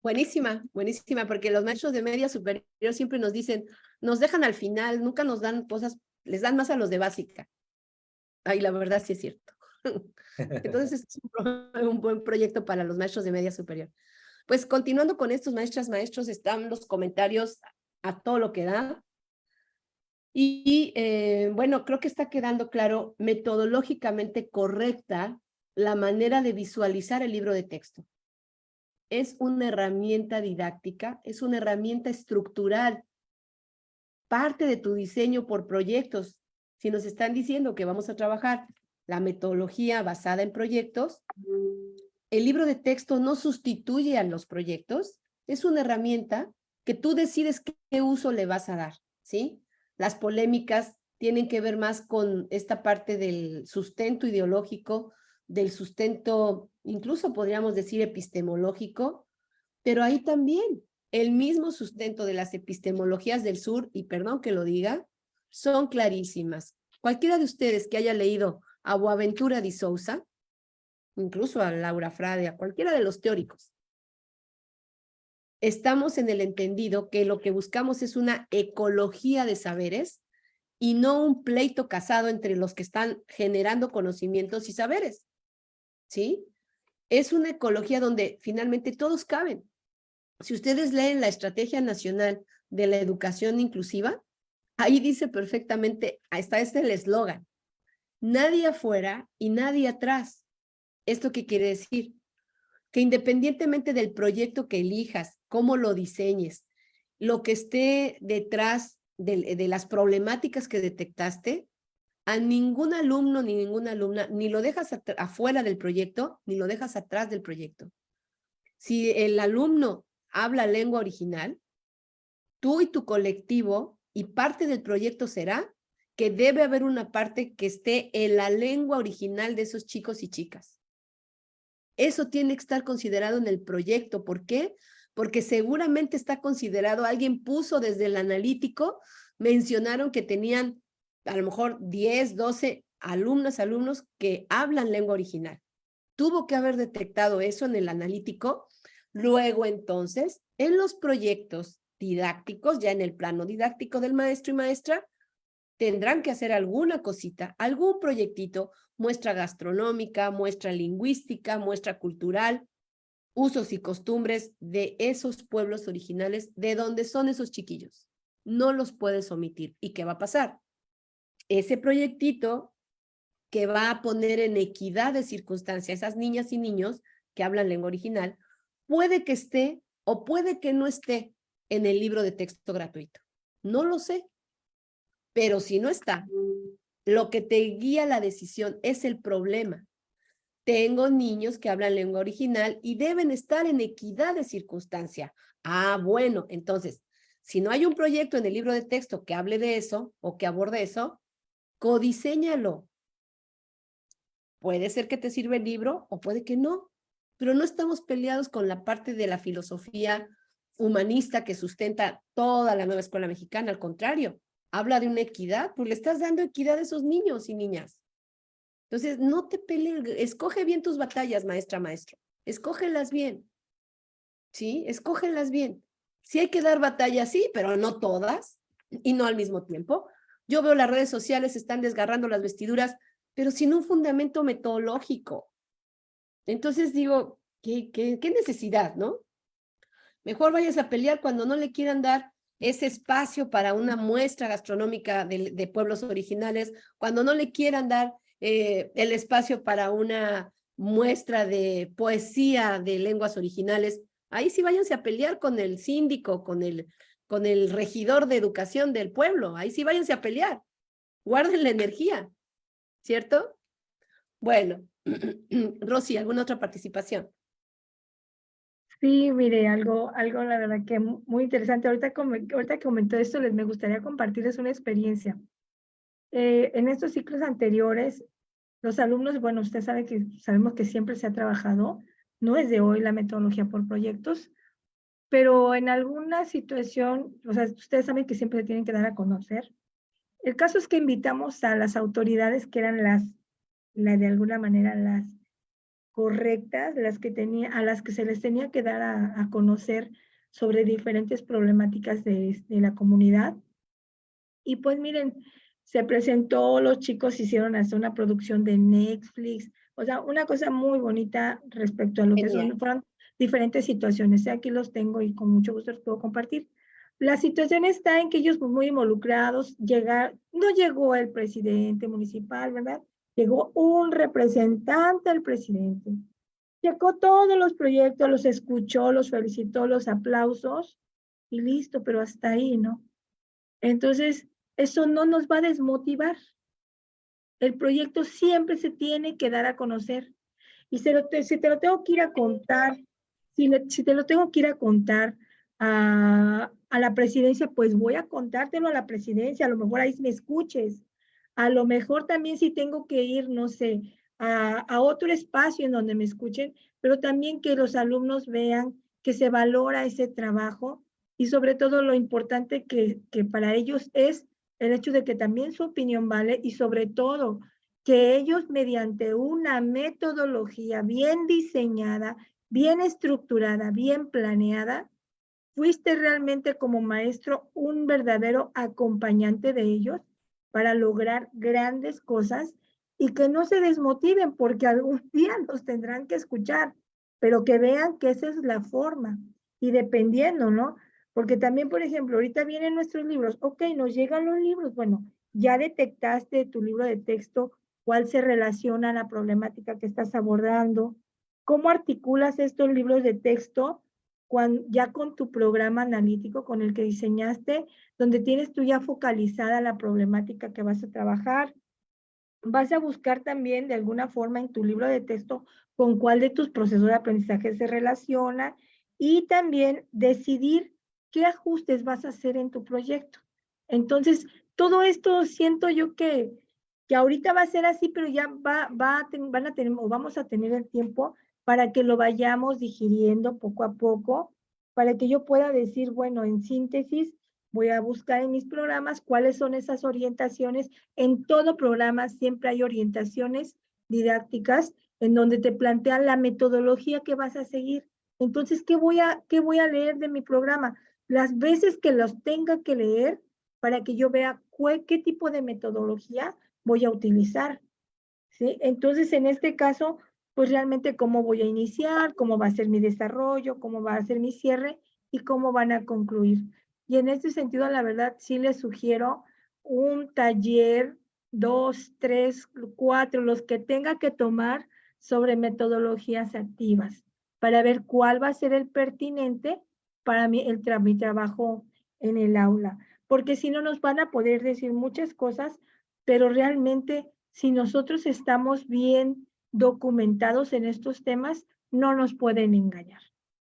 Buenísima, buenísima, porque los maestros de media superior siempre nos dicen, nos dejan al final, nunca nos dan cosas, les dan más a los de básica. Ay, la verdad sí es cierto. Entonces es un buen proyecto para los maestros de media superior. Pues continuando con estos maestros, están los comentarios a todo lo que da. Y bueno, creo que está quedando claro metodológicamente correcta la manera de visualizar el libro de texto. Es una herramienta didáctica, es una herramienta estructural, parte de tu diseño por proyectos. Si nos están diciendo que vamos a trabajar la metodología basada en proyectos, el libro de texto no sustituye a los proyectos, es una herramienta que tú decides qué uso le vas a dar, ¿sí? Las polémicas tienen que ver más con esta parte del sustento ideológico, del sustento, incluso podríamos decir epistemológico, pero ahí también el mismo sustento de las epistemologías del sur, y perdón que lo diga, son clarísimas. Cualquiera de ustedes que haya leído a Boaventura de Sousa, incluso a Laura Frade, a cualquiera de los teóricos, estamos en el entendido que lo que buscamos es una ecología de saberes y no un pleito casado entre los que están generando conocimientos y saberes, ¿sí? Es una ecología donde finalmente todos caben. Si ustedes leen la Estrategia Nacional de la Educación Inclusiva, ahí dice perfectamente, ahí está el eslogan, nadie afuera y nadie atrás. ¿Esto qué quiere decir? Que independientemente del proyecto que elijas, cómo lo diseñes, lo que esté detrás de las problemáticas que detectaste, a ningún alumno ni ninguna alumna ni lo dejas afuera del proyecto, ni lo dejas atrás del proyecto. Si el alumno habla lengua original, tú y tu colectivo y parte del proyecto será que debe haber una parte que esté en la lengua original de esos chicos y chicas. Eso tiene que estar considerado en el proyecto. ¿Por qué? Porque seguramente está considerado, alguien puso desde el analítico, mencionaron que tenían a lo mejor 10, 12 alumnos que hablan lengua original. Tuvo que haber detectado eso en el analítico. Luego, entonces, en los proyectos didácticos, ya en el plano didáctico del maestro y maestra, tendrán que hacer alguna cosita, algún proyectito, muestra gastronómica, muestra lingüística, muestra cultural, usos y costumbres de esos pueblos originales, de donde son esos chiquillos. No los puedes omitir. ¿Y qué va a pasar? Ese proyectito que va a poner en equidad de circunstancias esas niñas y niños que hablan lengua original, puede que esté o puede que no esté en el libro de texto gratuito. No lo sé. Pero si no está, lo que te guía la decisión es el problema. Tengo niños que hablan lengua original y deben estar en equidad de circunstancia. Ah, bueno, entonces, si no hay un proyecto en el libro de texto que hable de eso o que aborde eso, codiséñalo. Puede ser que te sirva el libro o puede que no, pero no estamos peleados con la parte de la filosofía humanista que sustenta toda la nueva escuela mexicana, al contrario. Habla de una equidad, pues le estás dando equidad a esos niños y niñas. Entonces, no te pelees, escoge bien tus batallas, maestra, maestro. Escógelas bien, ¿sí? Escógelas bien. Sí hay que dar batallas, sí, pero no todas y no al mismo tiempo. Yo veo las redes sociales, están desgarrando las vestiduras, pero sin un fundamento metodológico. Entonces digo, ¿qué necesidad, no? Mejor vayas a pelear cuando no le quieran dar ese espacio para una muestra gastronómica de pueblos originales, cuando no le quieran dar el espacio para una muestra de poesía de lenguas originales, ahí sí váyanse a pelear con el síndico, con el regidor de educación del pueblo, ahí sí váyanse a pelear, guarden la energía, ¿cierto? Bueno, Rosy, ¿alguna otra participación? Sí, mire, algo la verdad que muy interesante. Ahorita que comentó esto, me gustaría compartirles una experiencia. En estos ciclos anteriores, los alumnos, bueno, sabemos que siempre se ha trabajado, no es de hoy la metodología por proyectos, pero en alguna situación, o sea, ustedes saben que siempre se tienen que dar a conocer. El caso es que invitamos a las autoridades que eran de alguna manera las correctas, a las que se les tenía que dar a conocer sobre diferentes problemáticas de la comunidad. Y pues miren, se presentó, los chicos hicieron hasta una producción de Netflix, o sea, una cosa muy bonita respecto a lo que fueron diferentes situaciones. Aquí los tengo y con mucho gusto los puedo compartir. La situación está en que ellos pues, muy involucrados, no llegó el presidente municipal, ¿verdad? Llegó un representante del presidente. Checó todos los proyectos, los escuchó, los felicitó, los aplausos y listo, pero hasta ahí, ¿no? Entonces, eso no nos va a desmotivar. El proyecto siempre se tiene que dar a conocer. Y si te lo tengo que ir a contar, si te lo tengo que ir a contar a la presidencia, pues voy a contártelo a la presidencia, a lo mejor ahí me escuches. A lo mejor también si tengo que ir, no sé, a otro espacio en donde me escuchen, pero también que los alumnos vean que se valora ese trabajo y sobre todo lo importante que para ellos es el hecho de que también su opinión vale y sobre todo que ellos mediante una metodología bien diseñada, bien estructurada, bien planeada, fuiste realmente como maestro un verdadero acompañante de ellos para lograr grandes cosas y que no se desmotiven porque algún día los tendrán que escuchar, pero que vean que esa es la forma y dependiendo, ¿no? Porque también, por ejemplo, ahorita vienen nuestros libros, ok, nos llegan los libros, bueno, ya detectaste tu libro de texto, cuál se relaciona a la problemática que estás abordando, cómo articulas estos libros de texto ya con tu programa analítico con el que diseñaste, donde tienes tú ya focalizada la problemática que vas a trabajar. Vas a buscar también de alguna forma en tu libro de texto con cuál de tus procesos de aprendizaje se relaciona y también decidir qué ajustes vas a hacer en tu proyecto. Entonces, todo esto siento yo que ahorita va a ser así, pero ya van a tener o vamos a tener el tiempo para que lo vayamos digiriendo poco a poco, para que yo pueda decir, bueno, en síntesis, voy a buscar en mis programas cuáles son esas orientaciones. En todo programa siempre hay orientaciones didácticas en donde te plantean la metodología que vas a seguir. Entonces, qué voy a leer de mi programa? Las veces que los tenga que leer para que yo vea qué tipo de metodología voy a utilizar. ¿Sí? Entonces, en este caso, pues realmente cómo voy a iniciar, cómo va a ser mi desarrollo, cómo va a ser mi cierre y cómo van a concluir. Y en este sentido, la verdad, sí les sugiero un taller, 2, 3, 4, los que tenga que tomar sobre metodologías activas, para ver cuál va a ser el pertinente para mi trabajo en el aula. Porque si no nos van a poder decir muchas cosas, pero realmente si nosotros estamos bien documentados en estos temas, no nos pueden engañar.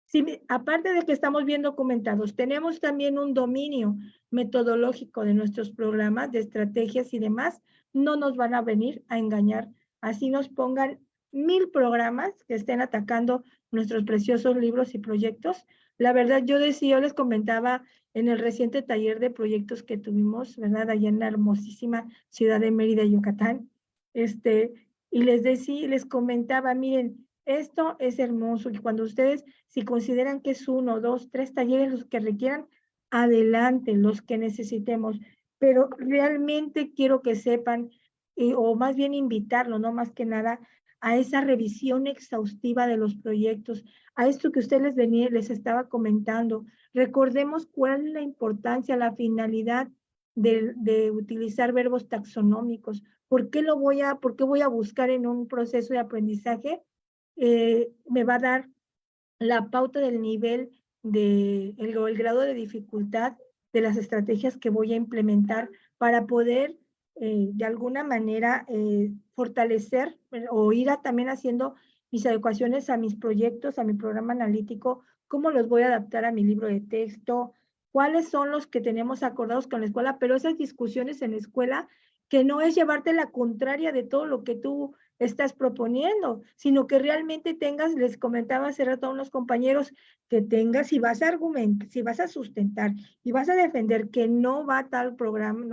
Si, aparte de que estamos bien documentados, tenemos también un dominio metodológico de nuestros programas, de estrategias y demás, no nos van a venir a engañar. Así nos pongan 1000 programas que estén atacando nuestros preciosos libros y proyectos. La verdad, yo les comentaba en el reciente taller de proyectos que tuvimos, ¿verdad? Allá en la hermosísima ciudad de Mérida, Yucatán. Y les comentaba, miren, esto es hermoso y cuando ustedes, si consideran que es 1, 2, 3 talleres los que requieran, adelante, los que necesitemos, pero realmente quiero que sepan, o más bien invitarlo, no más que nada, a esa revisión exhaustiva de los proyectos, a esto que ustedes les estaba comentando. Recordemos cuál es la importancia, la finalidad de utilizar verbos taxonómicos. ¿Por qué voy a buscar en un proceso de aprendizaje? Me va a dar la pauta del nivel el grado de dificultad de las estrategias que voy a implementar para poder de alguna manera fortalecer o ir también haciendo mis adecuaciones a mis proyectos, a mi programa analítico, cómo los voy a adaptar a mi libro de texto, cuáles son los que tenemos acordados con la escuela, pero esas discusiones en la escuela que no es llevarte la contraria de todo lo que tú estás proponiendo, sino que realmente tengas, les comentaba hace rato a unos compañeros, que tengas, si vas a argumentar, si vas a sustentar y vas a defender que no va tal programa,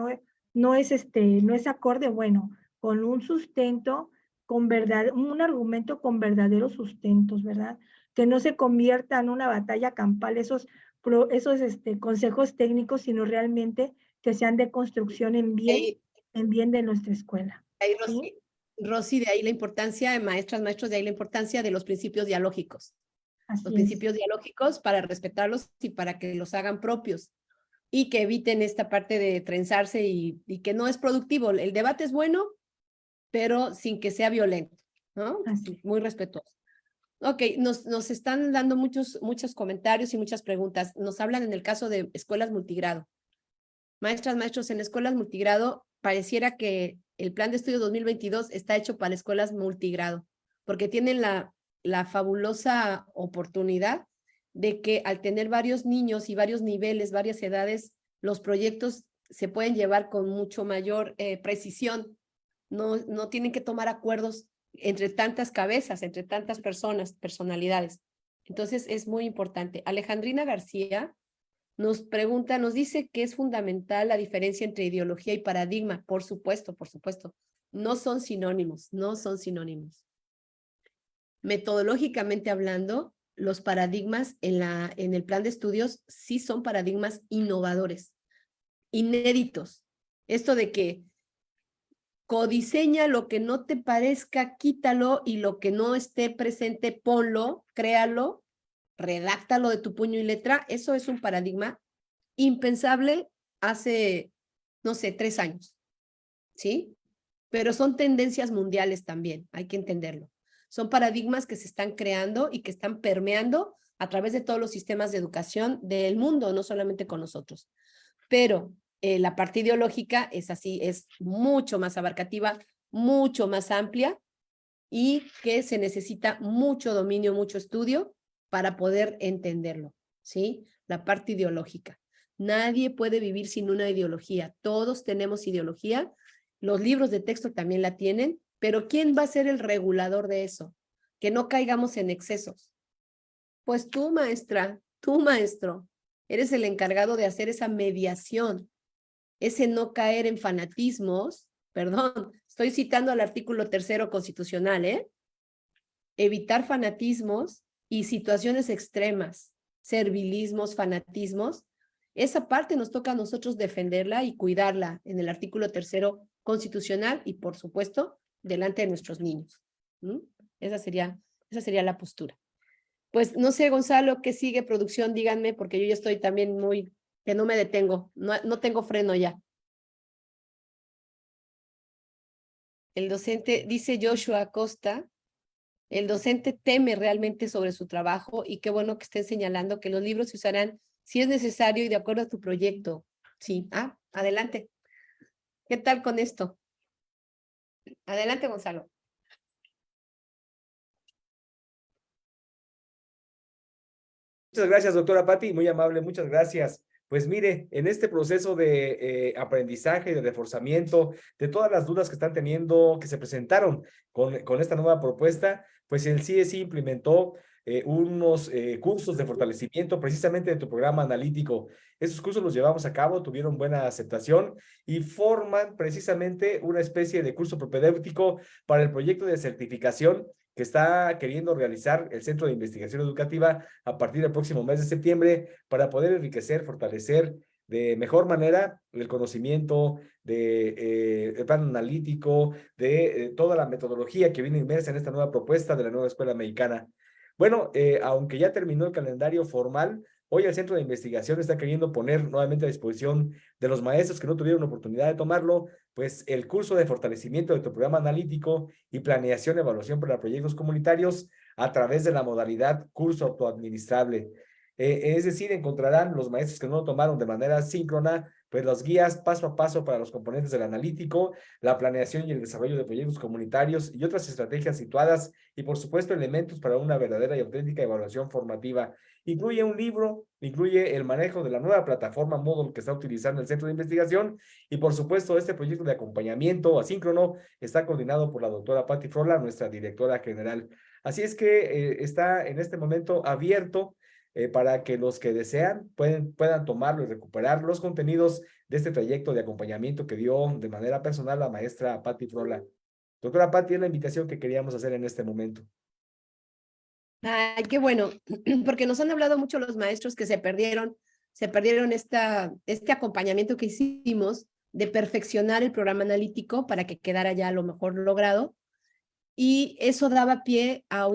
no es acorde, bueno, con un sustento, un argumento con verdaderos sustentos, ¿verdad? Que no se convierta en una batalla campal esos consejos técnicos, sino realmente que sean de construcción en bien de nuestra escuela. Ahí, ¿Sí? Rosy, de ahí la importancia, maestras, maestros, de ahí la importancia de los principios dialógicos. Así Los es. principios dialógicos para respetarlos y para que los hagan propios y que eviten esta parte de trenzarse y que no es productivo. El debate es bueno, pero sin que sea violento, ¿no? Así. Muy respetuoso. Ok, nos están dando muchos comentarios y muchas preguntas. Nos hablan en el caso de escuelas multigrado. Maestras, maestros, en escuelas multigrado pareciera que el plan de estudio 2022 está hecho para escuelas multigrado, porque tienen la fabulosa oportunidad de que al tener varios niños y varios niveles, varias edades, los proyectos se pueden llevar con mucho mayor precisión. No tienen que tomar acuerdos entre tantas cabezas, entre tantas personas, personalidades. Entonces es muy importante. Alejandrina García nos pregunta, nos dice que es fundamental la diferencia entre ideología y paradigma. Por supuesto, por supuesto. No son sinónimos, no son sinónimos. Metodológicamente hablando, los paradigmas en el plan de estudios sí son paradigmas innovadores, inéditos. Esto de que codiseña lo que no te parezca, quítalo, y lo que no esté presente, ponlo, créalo, redáctalo de tu puño y letra. Eso es un paradigma impensable hace, no sé, 3 años, ¿sí? Pero son tendencias mundiales también, hay que entenderlo. Son paradigmas que se están creando y que están permeando a través de todos los sistemas de educación del mundo, no solamente con nosotros. Pero la parte ideológica es así, es mucho más abarcativa, mucho más amplia, y que se necesita mucho dominio, mucho estudio para poder entenderlo, ¿sí? La parte ideológica. Nadie puede vivir sin una ideología. Todos tenemos ideología. Los libros de texto también la tienen, pero ¿quién va a ser el regulador de eso? Que no caigamos en excesos. Pues tú, maestra, tú, maestro, eres el encargado de hacer esa mediación, ese no caer en fanatismos. Perdón, estoy citando al artículo 3º constitucional, evitar fanatismos y situaciones extremas, servilismos, fanatismos. Esa parte nos toca a nosotros defenderla y cuidarla en el artículo 3º constitucional y, por supuesto, delante de nuestros niños. Esa sería la postura. Pues no sé, Gonzalo, ¿qué sigue, producción? Díganme, porque yo ya estoy también muy, que no me detengo, no tengo freno ya. El docente, dice Joshua Acosta, el docente teme realmente sobre su trabajo, y qué bueno que estén señalando que los libros se usarán si es necesario y de acuerdo a tu proyecto. Sí, adelante. ¿Qué tal con esto? Adelante, Gonzalo. Muchas gracias, doctora Patti, muy amable, muchas gracias. Pues mire, en este proceso de aprendizaje y de reforzamiento de todas las dudas que están teniendo, que se presentaron con esta nueva propuesta, pues el CSI implementó unos cursos de fortalecimiento precisamente de tu programa analítico. Esos cursos los llevamos a cabo, tuvieron buena aceptación y forman precisamente una especie de curso propedéutico para el proyecto de certificación que está queriendo realizar el Centro de Investigación Educativa a partir del próximo mes de septiembre, para poder enriquecer, fortalecer de mejor manera el conocimiento el plan analítico, de toda la metodología que viene inmersa en esta nueva propuesta de la nueva escuela mexicana. Bueno, aunque ya terminó el calendario formal, hoy el Centro de Investigación está queriendo poner nuevamente a disposición de los maestros que no tuvieron oportunidad de tomarlo, pues el curso de fortalecimiento de tu programa analítico y planeación y evaluación para proyectos comunitarios a través de la modalidad curso autoadministrable. Es decir, encontrarán los maestros que no lo tomaron de manera síncrona, pues las guías paso a paso para los componentes del analítico, la planeación y el desarrollo de proyectos comunitarios y otras estrategias situadas, y por supuesto elementos para una verdadera y auténtica evaluación formativa. Incluye un libro, incluye el manejo de la nueva plataforma Moodle que está utilizando el Centro de Investigación, y por supuesto este proyecto de acompañamiento asíncrono está coordinado por la doctora Patti Frola, nuestra directora general. Así es que está en este momento abierto para que los que desean puedan tomarlo y recuperar los contenidos de este trayecto de acompañamiento que dio de manera personal la maestra Patti Frola. Doctora Patti, es la invitación que queríamos hacer en este momento. Ay, qué bueno, porque nos han hablado mucho los maestros que se perdieron este acompañamiento que hicimos de perfeccionar el programa analítico para que quedara ya lo mejor logrado. Y eso daba pie a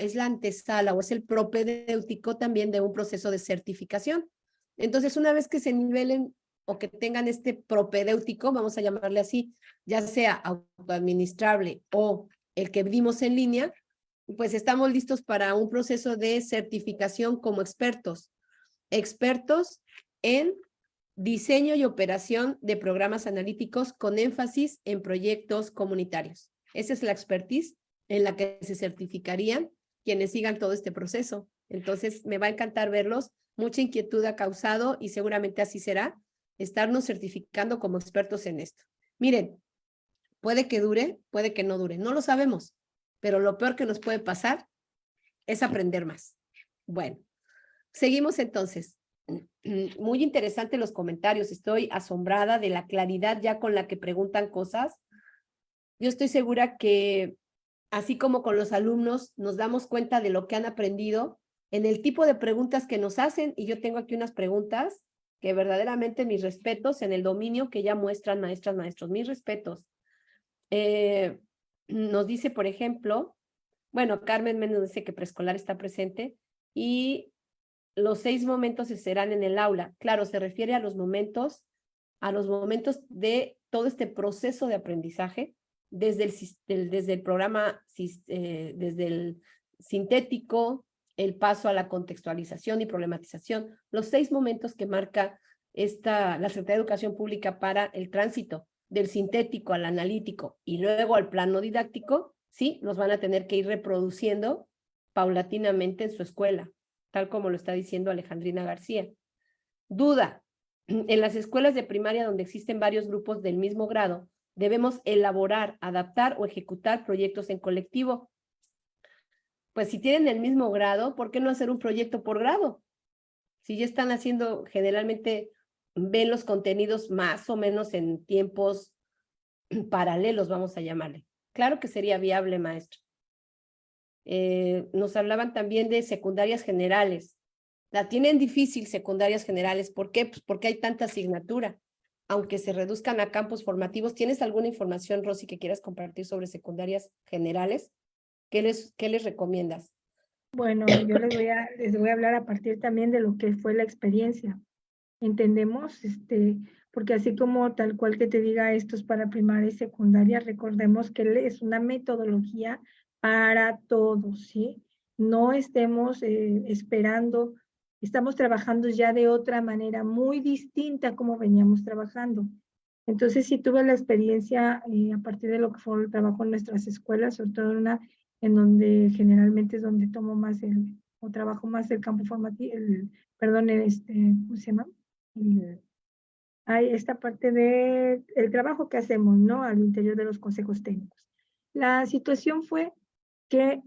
es la antesala o es el propedéutico también de un proceso de certificación. Entonces, una vez que se nivelen o que tengan este propedéutico, vamos a llamarle así, ya sea autoadministrable o el que vimos en línea, pues estamos listos para un proceso de certificación como expertos en diseño y operación de programas analíticos con énfasis en proyectos comunitarios. Esa es la expertise en la que se certificarían quienes sigan todo este proceso. Entonces, me va a encantar verlos. Mucha inquietud ha causado y seguramente así será, estarnos certificando como expertos en esto. Miren, puede que dure, puede que no dure, no lo sabemos, pero lo peor que nos puede pasar es aprender más. Bueno, seguimos entonces. Muy interesante los comentarios, estoy asombrada de la claridad ya con la que preguntan cosas. Yo estoy segura que, así como con los alumnos, nos damos cuenta de lo que han aprendido en el tipo de preguntas que nos hacen, y yo tengo aquí unas preguntas que verdaderamente mis respetos en el dominio que ya muestran maestras, maestros, mis respetos. Nos dice, por ejemplo, bueno, Carmen Méndez dice que preescolar está presente y los 6 momentos serán en el aula. Claro, se refiere a los momentos de todo este proceso de aprendizaje, desde el programa, desde el sintético, el paso a la contextualización y problematización, los 6 momentos que marca la Secretaría de Educación Pública para el tránsito del sintético al analítico y luego al plano didáctico, sí, los van a tener que ir reproduciendo paulatinamente en su escuela, tal como lo está diciendo Alejandrina García. Duda, en las escuelas de primaria donde existen varios grupos del mismo grado, debemos elaborar, adaptar o ejecutar proyectos en colectivo. Pues si tienen el mismo grado, ¿por qué no hacer un proyecto por grado? Si ya están haciendo, generalmente ven los contenidos más o menos en tiempos paralelos, vamos a llamarle. Claro que sería viable, maestro. Nos hablaban también de secundarias generales. La tienen difícil secundarias generales. ¿Por qué? Pues porque hay tanta asignatura. Aunque se reduzcan a campos formativos. ¿Tienes alguna información, Rosy, que quieras compartir sobre secundarias generales? ¿Qué les recomiendas? Bueno, yo les voy a hablar a partir también de lo que fue la experiencia. Entendemos, porque así como tal cual que te diga esto es para primaria y secundaria, recordemos que es una metodología para todos, ¿sí? No estemos esperando, estamos trabajando ya de otra manera muy distinta a como veníamos trabajando. Entonces, sí tuve la experiencia a partir de lo que fue el trabajo en nuestras escuelas, sobre todo en donde generalmente es donde tomo más o trabajo más el campo formativo, ¿cómo se llama? Hay esta parte del trabajo que hacemos, ¿no? Al interior de los consejos técnicos. La situación fue que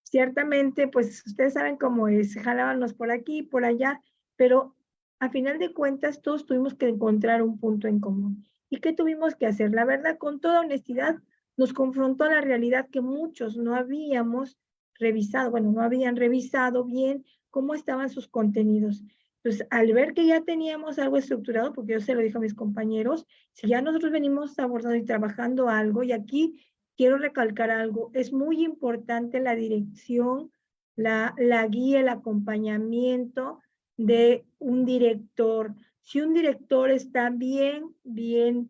ciertamente, pues ustedes saben cómo es, jalábamos por aquí, por allá, pero a final de cuentas todos tuvimos que encontrar un punto en común. ¿Y qué tuvimos que hacer? La verdad, con toda honestidad, nos confrontó a la realidad que muchos no habíamos revisado, bueno, no habían revisado bien cómo estaban sus contenidos. Entonces, al ver que ya teníamos algo estructurado, porque yo se lo dije a mis compañeros, si ya nosotros venimos abordando y trabajando algo, y aquí quiero recalcar algo, es muy importante la dirección, la guía, el acompañamiento de un director. Si un director está bien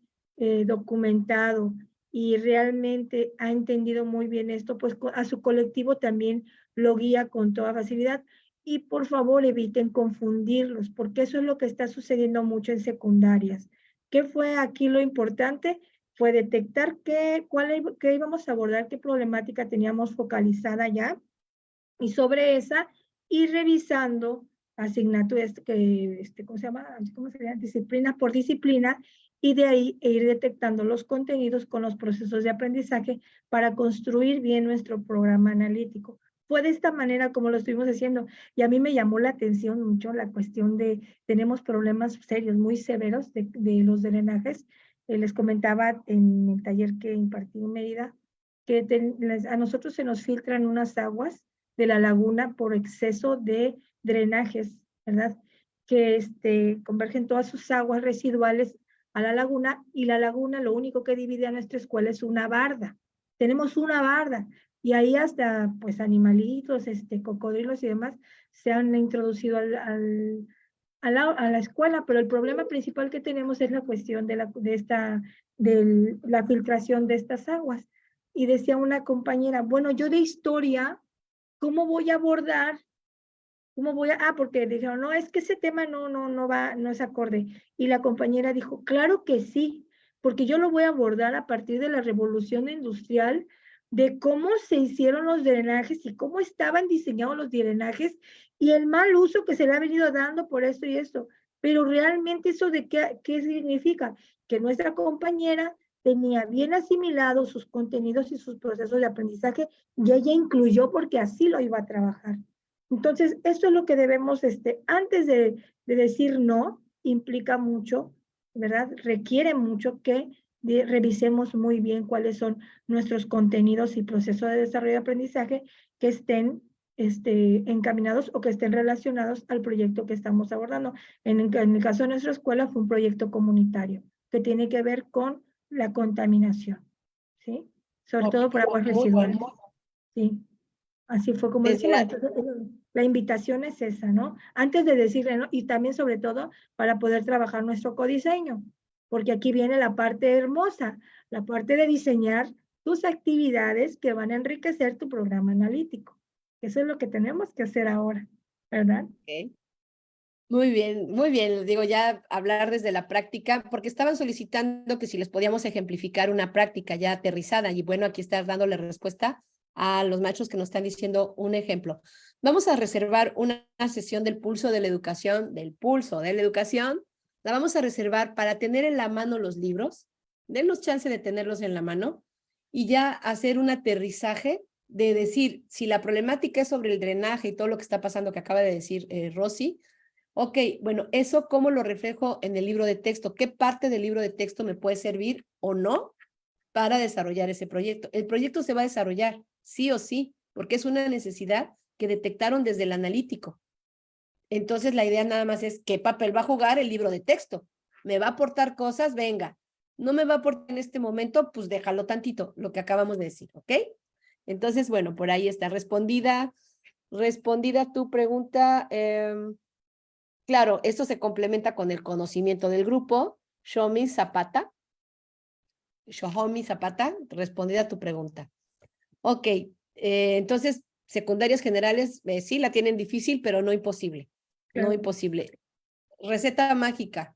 documentado y realmente ha entendido muy bien esto, pues a su colectivo también lo guía con toda facilidad. Y por favor eviten confundirlos, porque eso es lo que está sucediendo mucho en secundarias. ¿Qué fue aquí lo importante? Fue detectar qué íbamos a abordar, qué problemática teníamos focalizada ya, y sobre esa ir revisando asignaturas, ¿cómo se llama? ¿Cómo se llama? Disciplina por disciplina, y de ahí ir detectando los contenidos con los procesos de aprendizaje para construir bien nuestro programa analítico. Fue de esta manera como lo estuvimos haciendo, y a mí me llamó la atención mucho la cuestión de, tenemos problemas serios, muy severos de los drenajes. Les comentaba en el taller que impartí en Mérida, que a nosotros se nos filtran unas aguas de la laguna por exceso de drenajes, ¿verdad? Que convergen todas sus aguas residuales a la laguna, y la laguna lo único que divide a nuestra escuela es una barda. Tenemos una barda, y ahí hasta pues animalitos, cocodrilos y demás se han introducido a la escuela, pero el problema principal que tenemos es la cuestión de la filtración de estas aguas. Y decía una compañera, bueno, yo de historia, ¿cómo voy a abordar? Porque dijeron, no, es que ese tema no es acorde. Y la compañera dijo, claro que sí, porque yo lo voy a abordar a partir de la revolución industrial, de cómo se hicieron los drenajes y cómo estaban diseñados los drenajes y el mal uso que se le ha venido dando por esto y esto. Pero realmente eso de qué significa? Que nuestra compañera tenía bien asimilados sus contenidos y sus procesos de aprendizaje y ella incluyó porque así lo iba a trabajar. Entonces, esto es lo que debemos, antes de decir no, implica mucho, ¿verdad? Requiere mucho que revisemos muy bien cuáles son nuestros contenidos y procesos de desarrollo de aprendizaje que estén encaminados o que estén relacionados al proyecto que estamos abordando. En el caso de nuestra escuela fue un proyecto comunitario que tiene que ver con la contaminación, ¿sí? Sobre todo por aguas residuales. Sí, así fue como decimos. Entonces, la invitación es esa, ¿no? Antes de decirle, ¿no? Y también, sobre todo, para poder trabajar nuestro codiseño, porque aquí viene la parte hermosa, la parte de diseñar tus actividades que van a enriquecer tu programa analítico. Eso es lo que tenemos que hacer ahora, ¿verdad? Okay. Muy bien. Digo, ya hablar desde la práctica, porque estaban solicitando que si les podíamos ejemplificar una práctica ya aterrizada, y bueno, aquí estás dándole respuesta a los maestros que nos están diciendo un ejemplo. Vamos a reservar una sesión del pulso de la educación, la vamos a reservar para tener en la mano los libros, denos chance de tenerlos en la mano, y ya hacer un aterrizaje de decir, si la problemática es sobre el drenaje y todo lo que está pasando que acaba de decir Rosy, ok, bueno, eso cómo lo reflejo en el libro de texto, qué parte del libro de texto me puede servir o no para desarrollar ese proyecto. El proyecto se va a desarrollar, sí o sí, porque es una necesidad que detectaron desde el analítico. Entonces la idea nada más es qué papel va a jugar el libro de texto. ¿Me va a aportar cosas? Venga. No me va a aportar en este momento, pues déjalo tantito, lo que acabamos de decir, ¿ok? Entonces, bueno, por ahí está respondida tu pregunta. Claro, esto se complementa con el conocimiento del grupo. Shomi Zapata, respondida tu pregunta. Ok, entonces, secundarias generales, sí la tienen difícil, pero no imposible. Claro. No imposible. Receta mágica.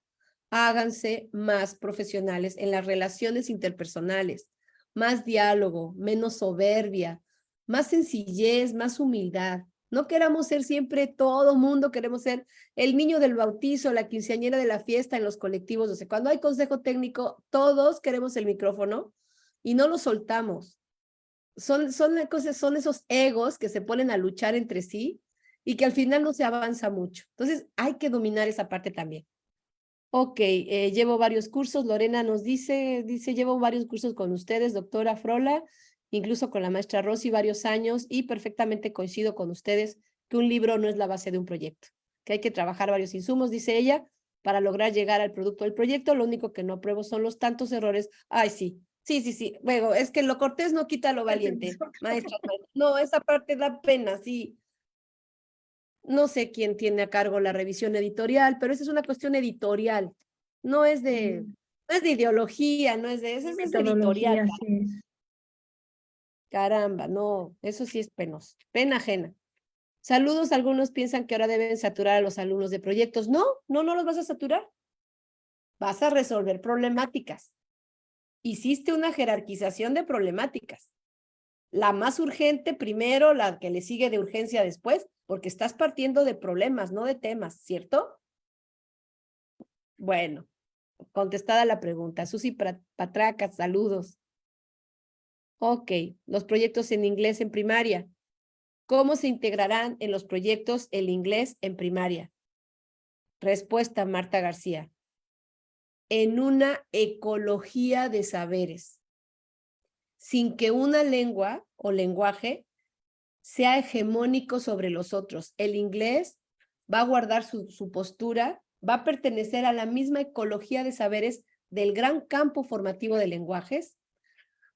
Háganse más profesionales en las relaciones interpersonales. Más diálogo, menos soberbia, más sencillez, más humildad. No queramos ser siempre todo mundo, queremos ser el niño del bautizo, la quinceañera de la fiesta en los colectivos. O sea, cuando hay consejo técnico, todos queremos el micrófono y no lo soltamos. Son esos egos que se ponen a luchar entre sí y que al final no se avanza mucho. Entonces, hay que dominar esa parte también. Ok, llevo varios cursos. Lorena nos dice, llevo varios cursos con ustedes, doctora Frola, incluso con la maestra Rosy, varios años, y perfectamente coincido con ustedes que un libro no es la base de un proyecto, que hay que trabajar varios insumos, dice ella, para lograr llegar al producto del proyecto. Lo único que no apruebo son los tantos errores. Ay, sí. Bueno, es que lo cortés no quita lo valiente, maestra. No, esa parte da pena, sí. No sé quién tiene a cargo la revisión editorial, pero esa es una cuestión editorial. No es de ideología, no es de eso, es editorial. Sí es. Caramba, no, eso sí es penoso, pena ajena. Saludos, algunos piensan que ahora deben saturar a los alumnos de proyectos. No los vas a saturar. Vas a resolver problemáticas. Hiciste una jerarquización de problemáticas. La más urgente primero, la que le sigue de urgencia después, porque estás partiendo de problemas, no de temas, ¿cierto? Bueno, contestada la pregunta. Susi Patraca, saludos. Ok, los proyectos en inglés en primaria. ¿Cómo se integrarán en los proyectos el inglés en primaria? Respuesta, Marta García. En una ecología de saberes, sin que una lengua o lenguaje sea hegemónico sobre los otros. El inglés va a guardar su postura, va a pertenecer a la misma ecología de saberes del gran campo formativo de lenguajes.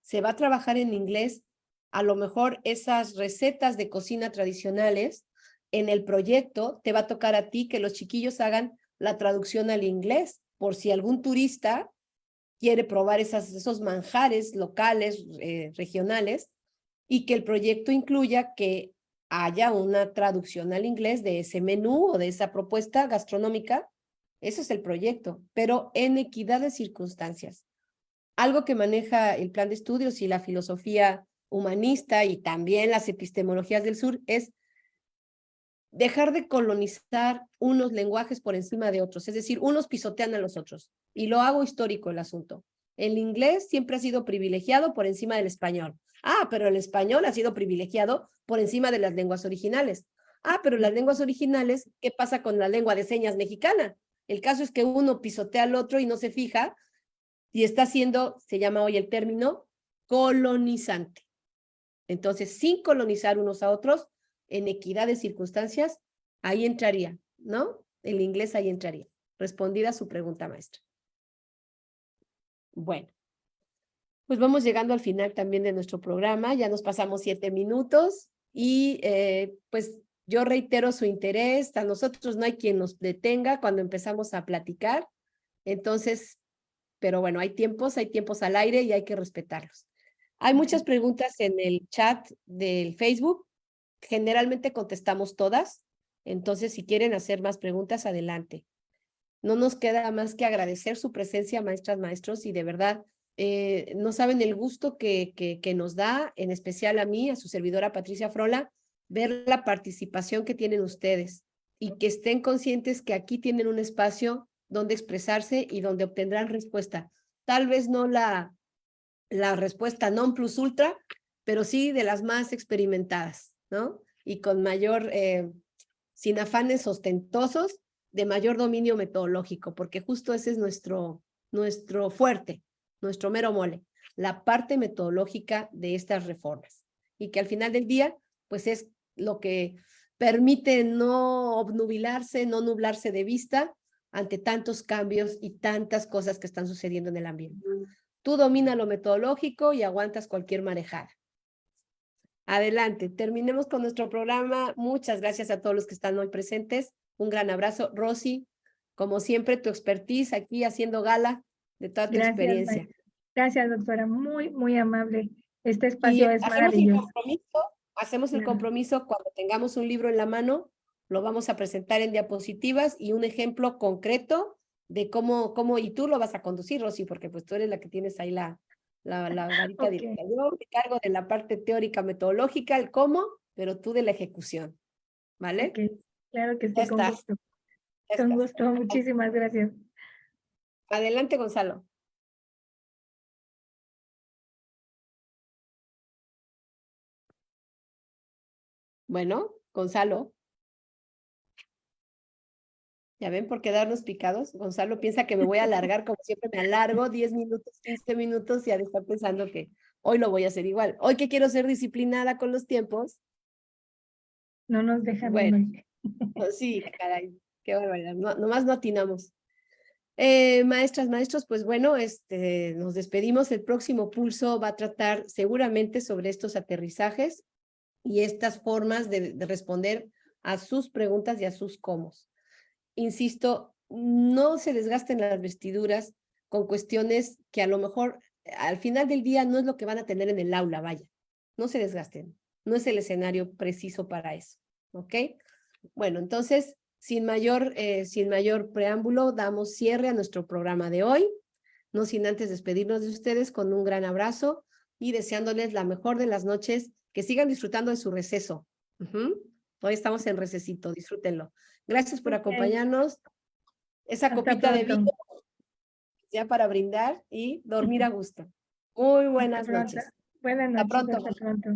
Se va a trabajar en inglés, a lo mejor esas recetas de cocina tradicionales. En el proyecto te va a tocar a ti que los chiquillos hagan la traducción al inglés, por si algún turista quiere probar esos manjares locales, regionales, y que el proyecto incluya que haya una traducción al inglés de ese menú o de esa propuesta gastronómica. Eso es el proyecto, pero en equidad de circunstancias. Algo que maneja el plan de estudios y la filosofía humanista y también las epistemologías del sur es dejar de colonizar unos lenguajes por encima de otros, es decir, unos pisotean a los otros. Y lo hago histórico el asunto. El inglés siempre ha sido privilegiado por encima del español. Ah, pero el español ha sido privilegiado por encima de las lenguas originales. Ah, pero las lenguas originales, ¿qué pasa con la lengua de señas mexicana? El caso es que uno pisotea al otro y no se fija y está siendo, se llama hoy el término, colonizante. Entonces, sin colonizar unos a otros, en equidad de circunstancias, ahí entraría, ¿no? El inglés ahí entraría. Respondida su pregunta, maestra. Bueno, pues vamos llegando al final también de nuestro programa. Ya nos pasamos 7 minutos y pues yo reitero su interés. A nosotros no hay quien nos detenga cuando empezamos a platicar. Entonces, pero bueno, hay tiempos al aire y hay que respetarlos. Hay muchas preguntas en el chat del Facebook. Generalmente contestamos todas. Entonces, si quieren hacer más preguntas, adelante. No nos queda más que agradecer su presencia, maestras, maestros, y de verdad, no saben el gusto que nos da, en especial a mí, a su servidora Patricia Frola, ver la participación que tienen ustedes y que estén conscientes que aquí tienen un espacio donde expresarse y donde obtendrán respuesta. Tal vez no la respuesta non plus ultra, pero sí de las más experimentadas, ¿no? Y con mayor, sin afanes ostentosos, de mayor dominio metodológico, porque justo ese es nuestro fuerte, nuestro mero mole, la parte metodológica de estas reformas. Y que al final del día, pues es lo que permite no obnubilarse, no nublarse de vista ante tantos cambios y tantas cosas que están sucediendo en el ambiente. Tú dominas lo metodológico y aguantas cualquier marejada. Adelante, terminemos con nuestro programa. Muchas gracias a todos los que están hoy presentes. Un gran abrazo. Rosy, como siempre, tu expertise aquí haciendo gala de toda tu experiencia. Maestra. Gracias, doctora. Muy, muy amable. Este espacio es maravilloso. Hacemos el compromiso cuando tengamos un libro en la mano, lo vamos a presentar en diapositivas y un ejemplo concreto de cómo, y tú lo vas a conducir, Rosy, porque pues tú eres la que tienes ahí la varita directa. Yo me cargo de la parte teórica metodológica, el cómo, pero tú de la ejecución, ¿vale? Okay. Claro que sí, Ya con estás. gusto. Con gusto, muchísimas gracias. Adelante, Gonzalo. Bueno, Gonzalo. ¿Ya ven por quedarnos picados? Gonzalo piensa que me voy a alargar, como siempre me alargo 10 minutos, 15 minutos y ha de estar pensando que hoy lo voy a hacer igual. Hoy que quiero ser disciplinada con los tiempos. No nos dejan. Bueno, sí, caray, qué barbaridad. Nomás no atinamos. Maestras, maestros, pues bueno, nos despedimos. El próximo pulso va a tratar seguramente sobre estos aterrizajes y estas formas de responder a sus preguntas y a sus cómo. Insisto, no se desgasten las vestiduras con cuestiones que a lo mejor al final del día no es lo que van a tener en el aula, vaya. No se desgasten, no es el escenario preciso para eso, ¿ok? Bueno, entonces, sin mayor preámbulo, damos cierre a nuestro programa de hoy, no sin antes despedirnos de ustedes con un gran abrazo y deseándoles la mejor de las noches, que sigan disfrutando de su receso. Hoy estamos en recesito, disfrútenlo. Gracias por acompañarnos. Esa Hasta copita de pronto. vino ya para brindar y dormir a gusto. Muy buenas noches. Buenas noches. Hasta pronto. Hasta pronto.